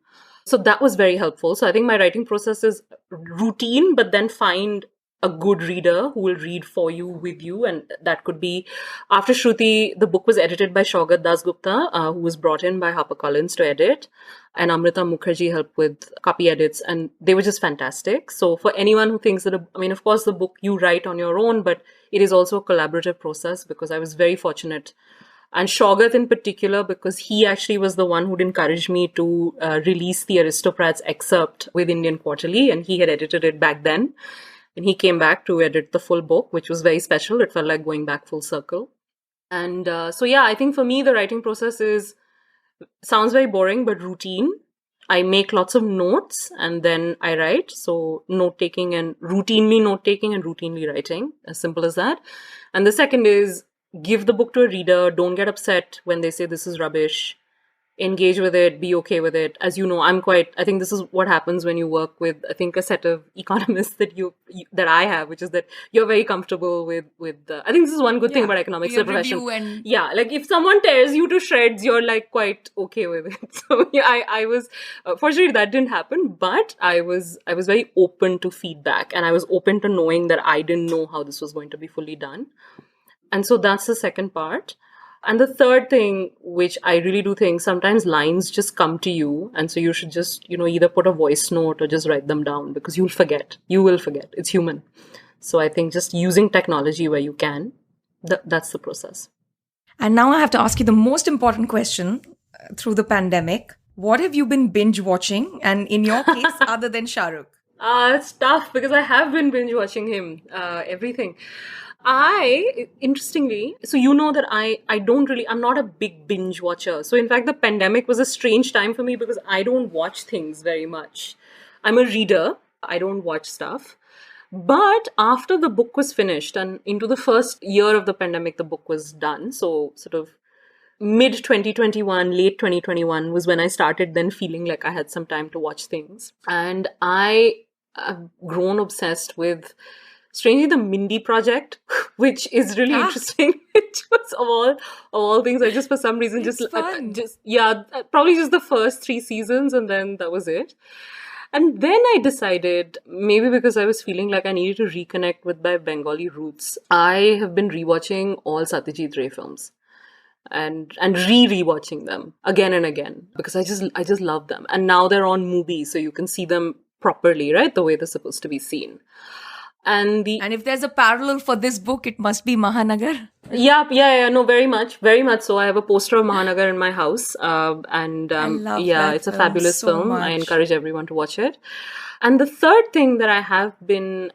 S2: So that was very helpful. So I think my writing process is routine, but then find a good reader who will read for you, with you. And that could be, after Shruti, the book was edited by Shaugat Dasgupta, who was brought in by HarperCollins to edit. And Amrita Mukherjee helped with copy edits. And they were just fantastic. So for anyone who thinks that, of course, the book you write on your own, but it is also a collaborative process because I was very fortunate. And Shaugat in particular, because he actually was the one who'd encouraged me to release the Aristocrats excerpt with Indian Quarterly, and he had edited it back then. And he came back to edit the full book, which was very special. It felt like going back full circle. And I think for me, the writing process sounds very boring, but routine. I make lots of notes and then I write. So note-taking and routinely writing, as simple as that. And the second is, give the book to a reader. Don't get upset when they say this is rubbish. Engage with it. Be okay with it. As you know, I think this is what happens when you work with, I think, a set of economists that I have, which is that you're very comfortable with I think this is one good thing about economics, the profession. Yeah, like if someone tears you to shreds, you're like quite okay with it. So yeah, I was, fortunately that didn't happen, but I was very open to feedback, and I was open to knowing that I didn't know how this was going to be fully done. And so that's the second part. And the third thing, which I really do think, sometimes lines just come to you. And so you should just, either put a voice note or just write them down because you'll forget. You will forget. It's human. So I think just using technology where you can, that's the process.
S1: And now I have to ask you the most important question through the pandemic. What have you been binge watching? And in your case, other than Shah Rukh?
S2: It's tough because I have been binge watching him, everything. Interestingly, so you know that I'm not a big binge watcher. So in fact, the pandemic was a strange time for me because I don't watch things very much. I'm a reader. I don't watch stuff. But after the book was finished and into the first year of the pandemic, the book was done. So sort of mid 2021, late 2021 was when I started then feeling like I had some time to watch things. And I have grown obsessed with, strangely, the Mindy Project, which is really interesting. Which was of all things, I just for some reason probably just the first 3 seasons, and then that was it. And then I decided, maybe because I was feeling like I needed to reconnect with my Bengali roots, I have been rewatching all Satyajit Ray films and rewatching them again and again because I just love them. And now they're on Mubi, so you can see them properly, right? The way they're supposed to be seen. And
S1: if there's a parallel for this book, it must be Mahanagar.
S2: Yeah. No, very much so. I have a poster of Mahanagar in my house, I love that it's a fabulous film. I encourage everyone to watch it. And the third thing that I have been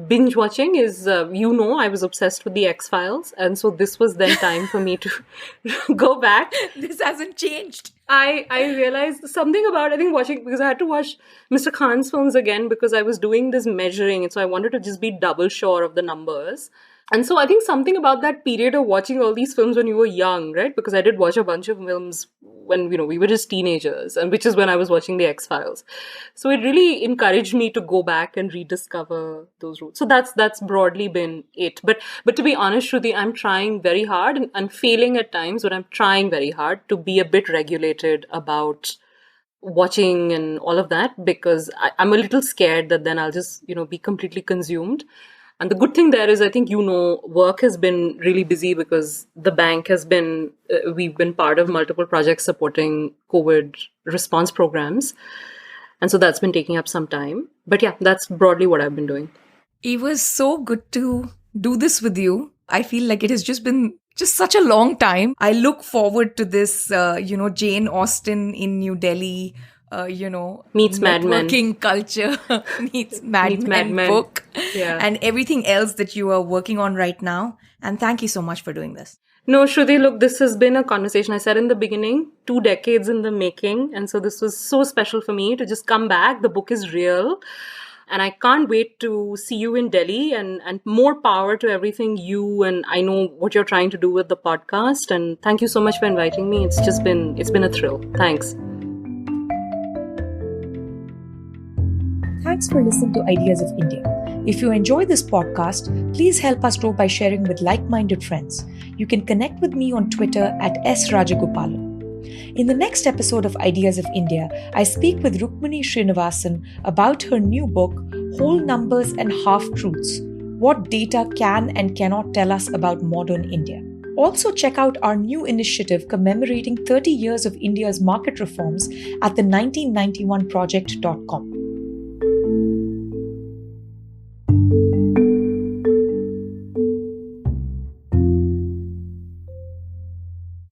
S2: binge watching is, I was obsessed with the X-Files, and so this was then time for me to go back.
S1: This hasn't changed.
S2: I realized something about, I think, watching, because I had to watch Mr. Khan's films again because I was doing this measuring, and so I wanted to just be double sure of the numbers. And so I think something about that period of watching all these films when you were young, right? Because I did watch a bunch of films when, we were just teenagers, and which is when I was watching the X-Files. So it really encouraged me to go back and rediscover those roots. So that's broadly been it. But to be honest, Shruti, I'm trying very hard and failing at times, but I'm trying very hard to be a bit regulated about watching and all of that, because I'm a little scared that then I'll just, be completely consumed. And the good thing there is, I think, work has been really busy because the bank has been, we've been part of multiple projects supporting COVID response programs. And so that's been taking up some time. But yeah, that's broadly what I've been doing.
S1: It was so good to do this with you. I feel like it has just been such a long time. I look forward to this, Jane Austen in New Delhi,
S2: meets Mad Men.
S1: Networking culture, meets Mad Men book, and everything else that you are working on right now. And thank you so much for doing this.
S2: No, Shruti, look, this has been a conversation. I said in the beginning, 2 decades in the making. And so this was so special for me to just come back. The book is real. And I can't wait to see you in Delhi, and more power to everything you and I know what you're trying to do with the podcast. And thank you so much for inviting me. It's been a thrill. Thanks.
S1: Thanks for listening to Ideas of India. If you enjoy this podcast, please help us grow by sharing with like-minded friends. You can connect with me on Twitter at @SRajagopalan. In the next episode of Ideas of India, I speak with Rukmini Srinivasan about her new book, Whole Numbers and Half-Truths: What Data Can and Cannot Tell Us About Modern India. Also check out our new initiative commemorating 30 years of India's market reforms at the 1991project.com.